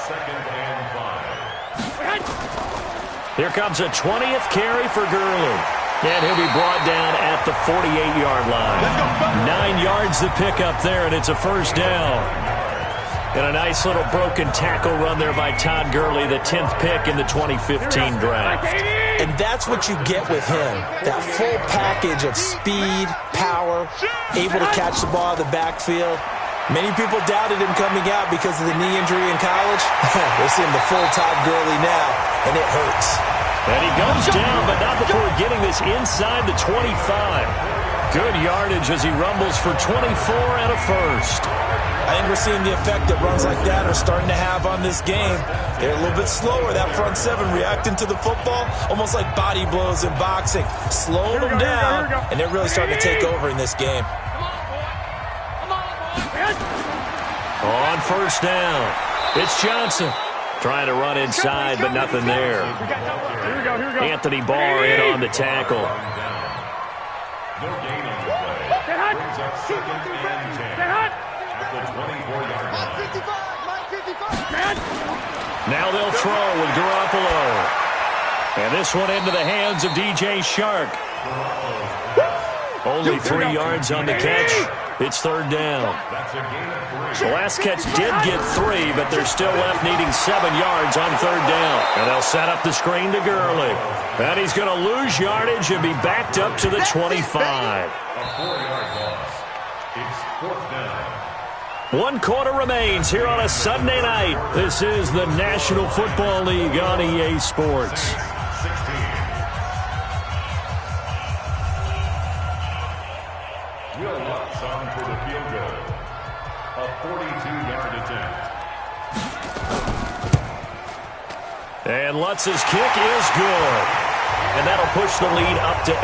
Second and 5. Here comes a 20th carry for Gurley. And he'll be brought down at the 48-yard line. 9 yards the pickup there, and it's a first down. And a nice little broken tackle run there by Todd Gurley, the 10th pick in the 2015 draft. And that's what you get with him, that full package of speed, power, able to catch the ball out of the backfield. Many people doubted him coming out because of the knee injury in college. We're seeing the full Todd Gurley now, and it hurts. And he goes down, but not before getting this inside the 25. Good yardage as he rumbles for 24 and a first. I think we're seeing the effect that runs like that are starting to have on this game. They're a little bit slower, that front seven, reacting to the football, almost like body blows in boxing. Slowing them down, and they're really starting to take over in this game. On first down, it's Johnson. Trying to run inside, but nothing there. Anthony Barr in on the tackle. No gain on the play. Brings up second and 10. At the 24-yard line. Now they'll throw with Garoppolo. And this one into the hands of DJ Shark. Only 3 yards on the catch. It's third down. That's a gain of 3. The last catch did get 3, but they're still left needing 7 yards on third down. And they'll set up the screen to Gurley. And he's going to lose yardage and be backed up to the 25. A 4-yard loss. It's fourth down. 1 quarter remains here on a Sunday night. This is the National Football League on EA Sports. 16. Will Lutz on for the field goal. A 42-yard attempt. And Lutz's kick is good. And that'll push the lead up to 8.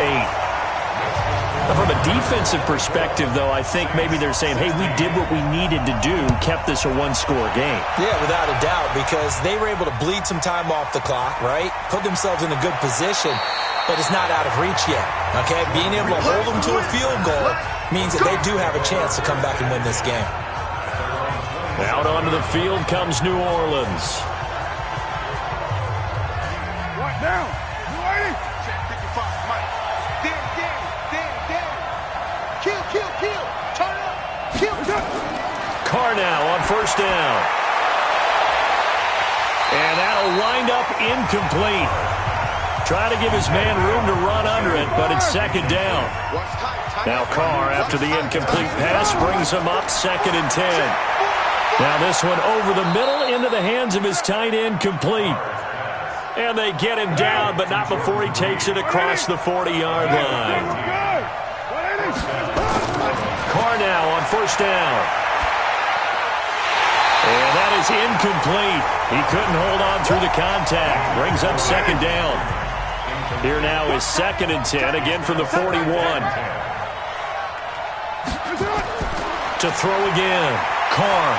From a defensive perspective, though, I think maybe they're saying, hey, we did what we needed to do, kept this a one-score game. Yeah, without a doubt, because they were able to bleed some time off the clock, right? Put themselves in a good position, but it's not out of reach yet, okay? Being able to hold them to a field goal means that they do have a chance to come back and win this game. Out onto the field comes New Orleans. Right now. You ready? Check 55, Mike. Kill. Turn up. Kill. Carr now on first down. And that'll wind up incomplete. Try to give his man room to run under it, but it's second down. Now Carr, after the incomplete pass, brings him up second and 10. Now this one over the middle into the hands of his tight end, complete. And they get him down, but not before he takes it across the 40-yard line. Carr now on first down. And that is incomplete. He couldn't hold on through the contact. Brings up second down. Here now is second and 10, again from the 41. To throw again. Carr.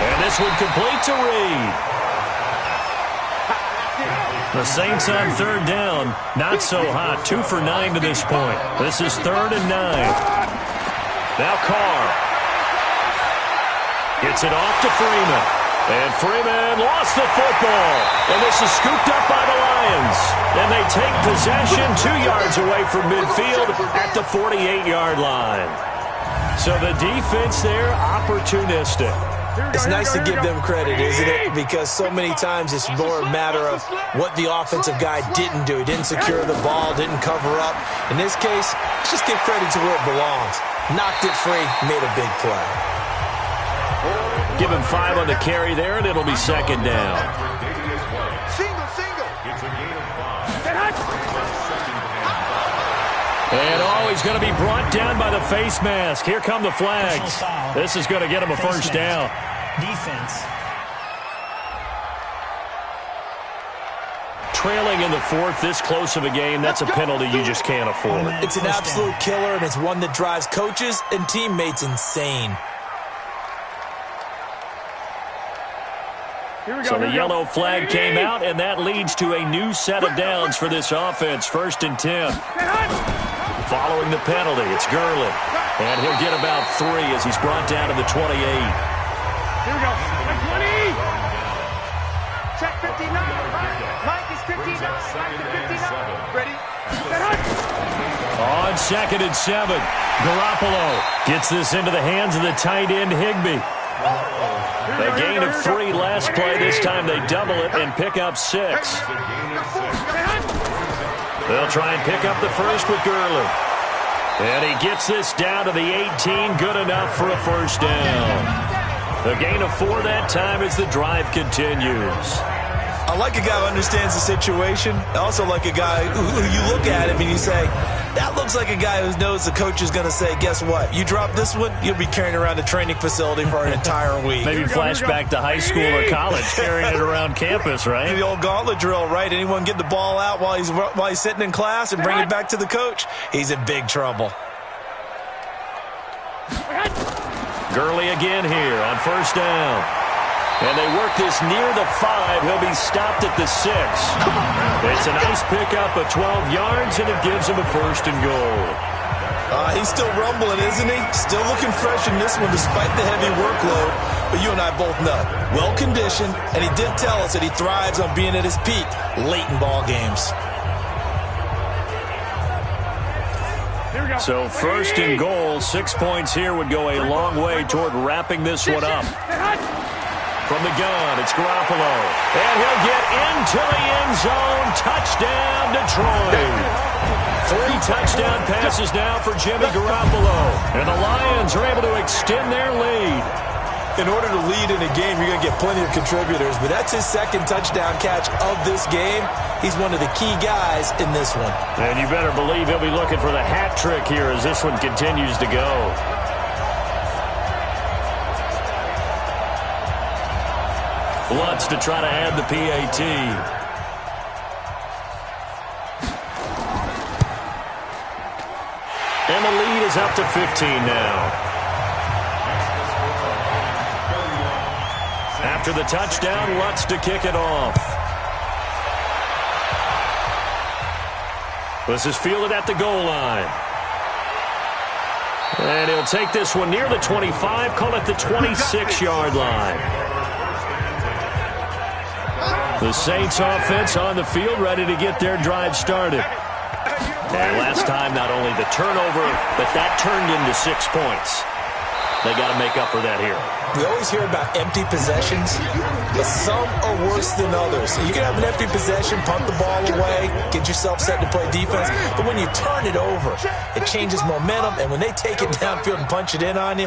And this one complete to Reed. The Saints on third down. Not so hot. 2 for 9 to this point. This is third and 9. Now Carr. Gets it off to Freeman. And Freeman lost the football. And this is scooped up by the Lions. And they take possession 2 yards away from midfield at the 48-yard line. So the defense there, opportunistic. It's nice to give them credit, isn't it? Because so many times it's more a matter of what the offensive guy didn't do. He didn't secure the ball, didn't cover up. In this case, let's just give credit to where it belongs. Knocked it free, made a big play. Give him 5 on the carry there, and it'll be second down. Single. It's a gain of 5. And he's going to be brought down by the face mask. Here come the flags. This is going to get him a first down. Defense. Trailing in the fourth, this close of a game, that's a penalty you just can't afford. It's an absolute killer, and it's one that drives coaches and teammates insane. So the yellow flag came out, and that leads to a new set of downs for this offense. 1st and 10. Following the penalty, it's Gurley. And he'll get about 3 as he's brought down to the 28. Here we go. 20. Check 59. Mike is 59. Mike is 59. Ready? On 2nd and 7, Garoppolo gets this into the hands of the tight end, Higbee. A gain of 3 last play. This time they double it and pick up 6. They'll try and pick up the first with Gurley. And he gets this down to the 18. Good enough for a first down. A gain of 4 that time as the drive continues. I like a guy who understands the situation. I also like a guy who you look at him and you say, that looks like a guy who knows the coach is going to say, guess what? You drop this one, you'll be carrying around a training facility for an entire week. Maybe flashback to high school or college, carrying it around campus, right? The old gauntlet drill, right? Anyone get the ball out while he's sitting in class and bring it back to the coach? He's in big trouble. Gurley again here on first down. And they work this near the 5. He'll be stopped at the 6. It's a nice pickup of 12 yards, and it gives him a 1st and goal. He's still rumbling, isn't he? Still looking fresh in this one despite the heavy workload. But you and I both know, well-conditioned, and he did tell us that he thrives on being at his peak late in ball games. So 1st and goal, 6 points here would go a long way toward wrapping this one up. From the gun, it's Garoppolo. And he'll get into the end zone. Touchdown, Detroit. 3 touchdown passes now for Jimmy Garoppolo. And the Lions are able to extend their lead. In order to lead in a game, you're going to get plenty of contributors, but that's his 2nd touchdown catch of this game. He's one of the key guys in this one. And you better believe he'll be looking for the hat trick here as this one continues to go. Lutz to try to add the PAT. And the lead is up to 15 now. After the touchdown, Lutz to kick it off. This is fielded at the goal line. And he'll take this one near the 25, call it the 26-yard line. The Saints offense on the field, ready to get their drive started. And last time, not only the turnover, but that turned into 6 points. They got to make up for that here. We always hear about empty possessions, but some are worse than others. You can have an empty possession, punt the ball away, get yourself set to play defense, but when you turn it over, it changes momentum, and when they take it downfield and punch it in on you,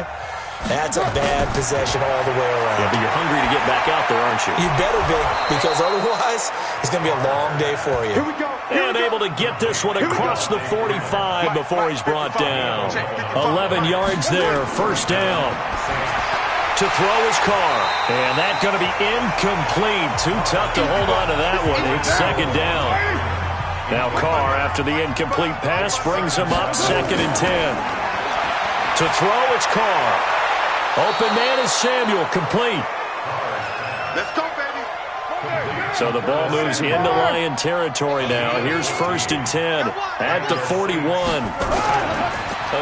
that's a bad possession all the way around. Yeah, but you're hungry to get back out there, aren't you? You better be, because otherwise, it's going to be a long day for you. Here we go. And able to get this one across the 45 before he's brought down. 11 yards there, first down. To throw his car. And that's going to be incomplete. Too tough to hold on to that one. It's second down. Now Carr, after the incomplete pass, brings him up 2nd and 10. To throw, it's Carr. Open man is Samuel, complete. Let's go, baby. So the ball moves into Lion territory now. Here's 1st and 10 at the 41.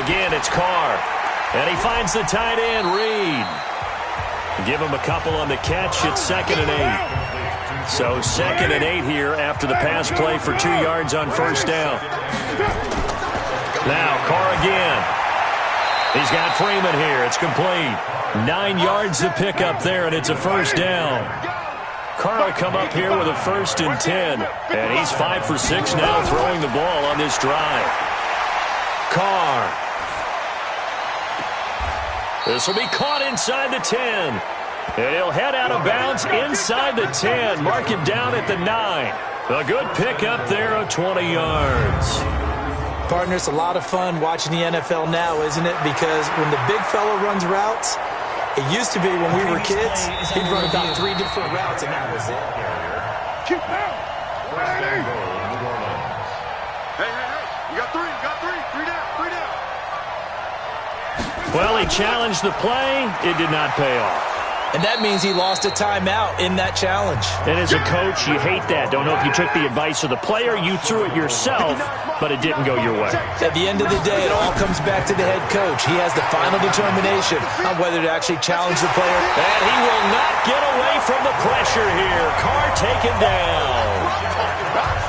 Again, it's Carr. And he finds the tight end, Reed. Give him a couple on the catch. It's 2nd and 8. So 2nd and 8 here after the pass play for 2 yards on first down. Now Carr again. He's got Freeman here. It's complete. 9 yards to pick up there, and it's a first down. Carr will come up here with a 1st and 10. And he's 5 for 6 now throwing the ball on this drive. Carr. This will be caught inside the 10. And he'll head out of bounds inside the 10. Mark it down at the 9. A good pickup there of 20 yards. Partner, it's a lot of fun watching the NFL now, isn't it? Because when the big fella runs routes, it used to be when we were kids, he'd run about 3 different routes, and that was it. Keep down. Hey, you got 3, you got 3. 3 down, 3 down. Well, he challenged the play. It did not pay off. And that means he lost a timeout in that challenge. And as a coach, you hate that. Don't know if you took the advice of the player, you threw it yourself, but it didn't go your way. At the end of the day, it all comes back to the head coach. He has the final determination on whether to actually challenge the player. And he will not get away from the pressure here. Carr taken down.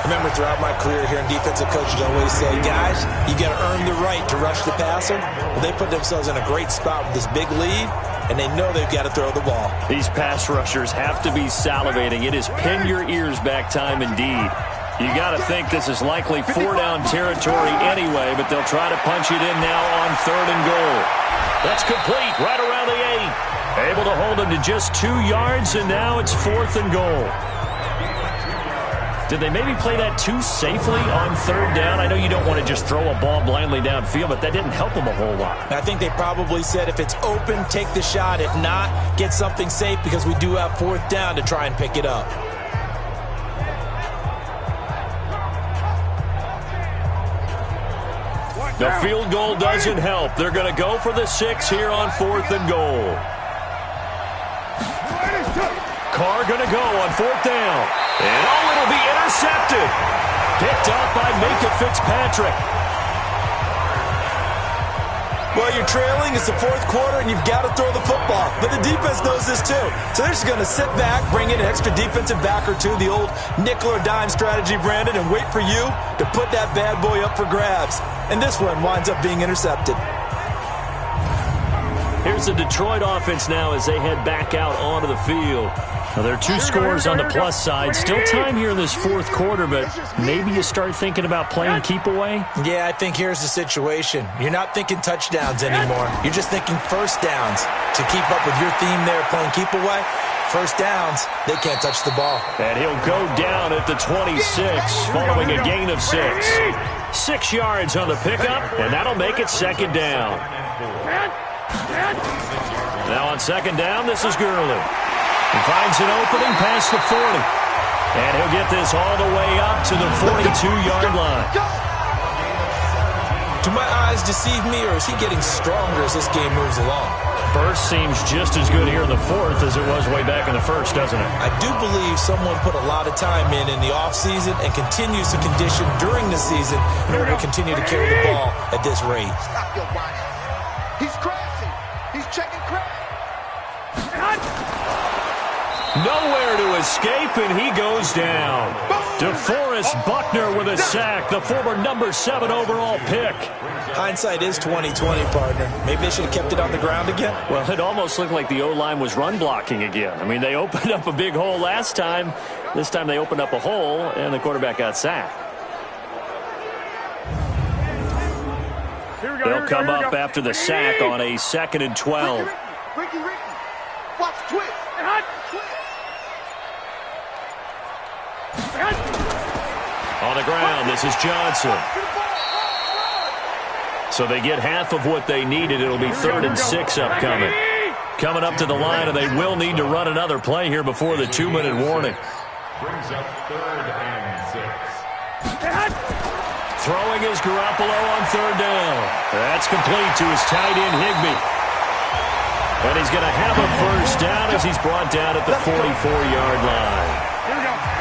Remember, throughout my career here in defensive coaches, I always say, guys, you got to earn the right to rush the passer. Well, they put themselves in a great spot with this big lead, and they know they've got to throw the ball. These pass rushers have to be salivating. It is pin your ears back time indeed. You got to think this is likely 4-down territory anyway, but they'll try to punch it in now on 3rd and goal. That's complete right around the 8. Able to hold him to just 2 yards, and now it's 4th and goal. Did they maybe play that too safely on 3rd down? I know you don't want to just throw a ball blindly downfield, but that didn't help them a whole lot. I think they probably said if it's open, take the shot. If not, get something safe because we do have 4th down to try and pick it up. The field goal doesn't help. They're going to go for the 6 here on 4th and goal. Carr going to go on 4th down. And it'll be intercepted. Picked up by Minka Fitzpatrick. Well, you're trailing. It's the 4th quarter, and you've got to throw the football. But the defense knows this, too. So they're just going to sit back, bring in an extra defensive back or two, the old nickel or dime strategy, Brandon, and wait for you to put that bad boy up for grabs. And this one winds up being intercepted. Here's the Detroit offense now as they head back out onto the field. Now, there are 2 scores on the plus side. Still time here in this 4th quarter, but maybe you start thinking about playing keep away? Yeah, I think here's the situation. You're not thinking touchdowns anymore. You're just thinking 1st downs. To keep up with your theme there, playing keep away, 1st downs, they can't touch the ball. And he'll go down at the 26 following a gain of 6. 6 yards on the pickup, and that'll make it 2nd down. Now on 2nd down, this is Gurley. He finds an opening past the 40. And he'll get this all the way up to the 42-yard line. Do my eyes deceive me, or is he getting stronger as this game moves along? Burst seems just as good here in the 4th as it was way back in the 1st, doesn't it? I do believe someone put a lot of time in the offseason and continues to condition during the season in order to continue to carry the ball at this rate. Stop your whining. He's crashing. He's checking crash. Nowhere to escape, and he goes down. DeForest Buckner with a sack, the former number 7 overall pick. Hindsight is 20/20, partner. Maybe they should have kept it on the ground again. Well, it almost looked like the O-line was run blocking again. I mean, they opened up a big hole last time. This time they opened up a hole, and the quarterback got sacked. They'll come up after the sack on a 2nd and 12. Ricky. Watch twist. On the ground, this is Johnson. So they get half of what they needed. It'll be 3rd and 6 upcoming. Coming up to the line, and they will need to run another play here before the 2-minute warning. Brings up 3rd and 6. Throwing is Garoppolo on 3rd down. That's complete to his tight end, Higbee. And he's going to have a 1st down as he's brought down at the 44-yard line.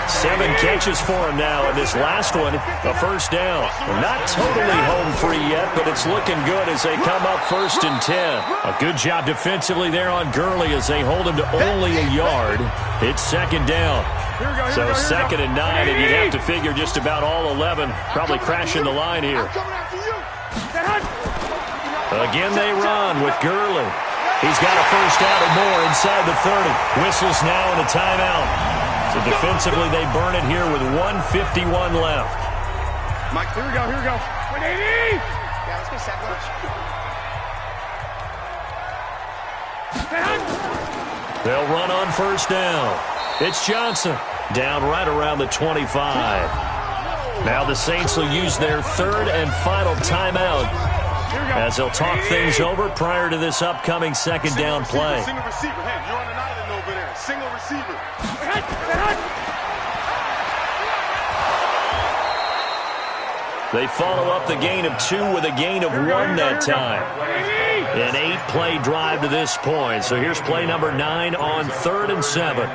7 catches for him now, and this last one, a 1st down. Not totally home free yet, but it's looking good as they come up 1st and 10. A good job defensively there on Gurley as they hold him to only a yard. It's 2nd down. So 2nd and 9, and you'd have to figure just about all 11 probably crashing the line here. Again, they run with Gurley. He's got a 1st down or more inside the 30. Whistles now and a timeout. So defensively, they burn it here with 1:51 left. Mike, here we go. 180. Yeah, let's get sacked. They'll run on first down. It's Johnson down right around the 25. Now the Saints will use their third and final timeout as they'll talk things over prior to this upcoming second down play. Single receiver. Hey, you're on an island over there. Single receiver. They follow up the gain of 2 with a gain of 1 that time. An 8-play drive to this point. So here's play number 9 on 3rd and 7.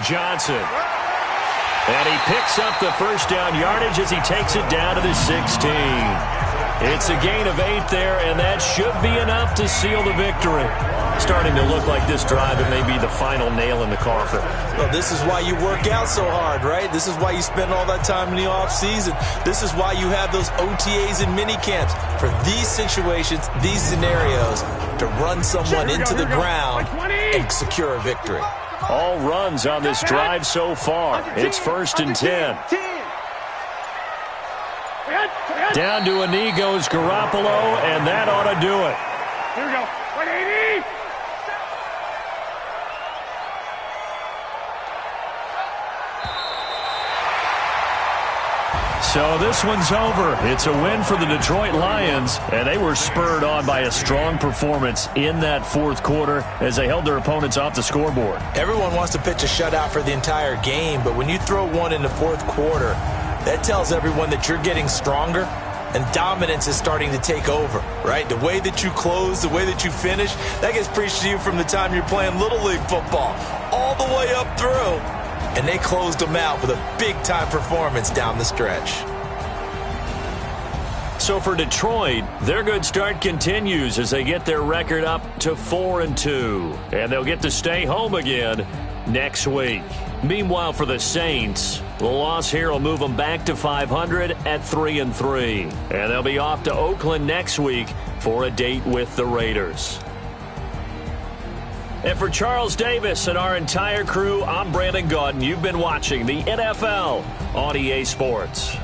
Johnson. And he picks up the first down yardage as he takes it down to the 16. It's a gain of 8 there, and that should be enough to seal the victory. Starting to look like this drive, it may be the final nail in the coffin. Well, this is why you work out so hard, right? This is why you spend all that time in the offseason. This is why you have those OTAs and mini camps. For these situations, these scenarios, to run someone into the ground and secure a victory. All runs on this drive so far. It's 1st and 10. Down to a knee goes Garoppolo, and that ought to do it. Here we go. 180. So this one's over. It's a win for the Detroit Lions, and they were spurred on by a strong performance in that 4th quarter as they held their opponents off the scoreboard. Everyone wants to pitch a shutout for the entire game, but when you throw one in the 4th quarter, that tells everyone that you're getting stronger and dominance is starting to take over, right? The way that you close, the way that you finish, that gets preached to you from the time you're playing Little League football all the way up through. And they closed them out with a big-time performance down the stretch. So for Detroit, their good start continues as they get their record up to 4-2. And they'll get to stay home again next week. Meanwhile, for the Saints, the loss here will move them back to 500 at 3-3. And they'll be off to Oakland next week for a date with the Raiders. And for Charles Davis and our entire crew, I'm Brandon Gaudin. You've been watching the NFL on EA Sports.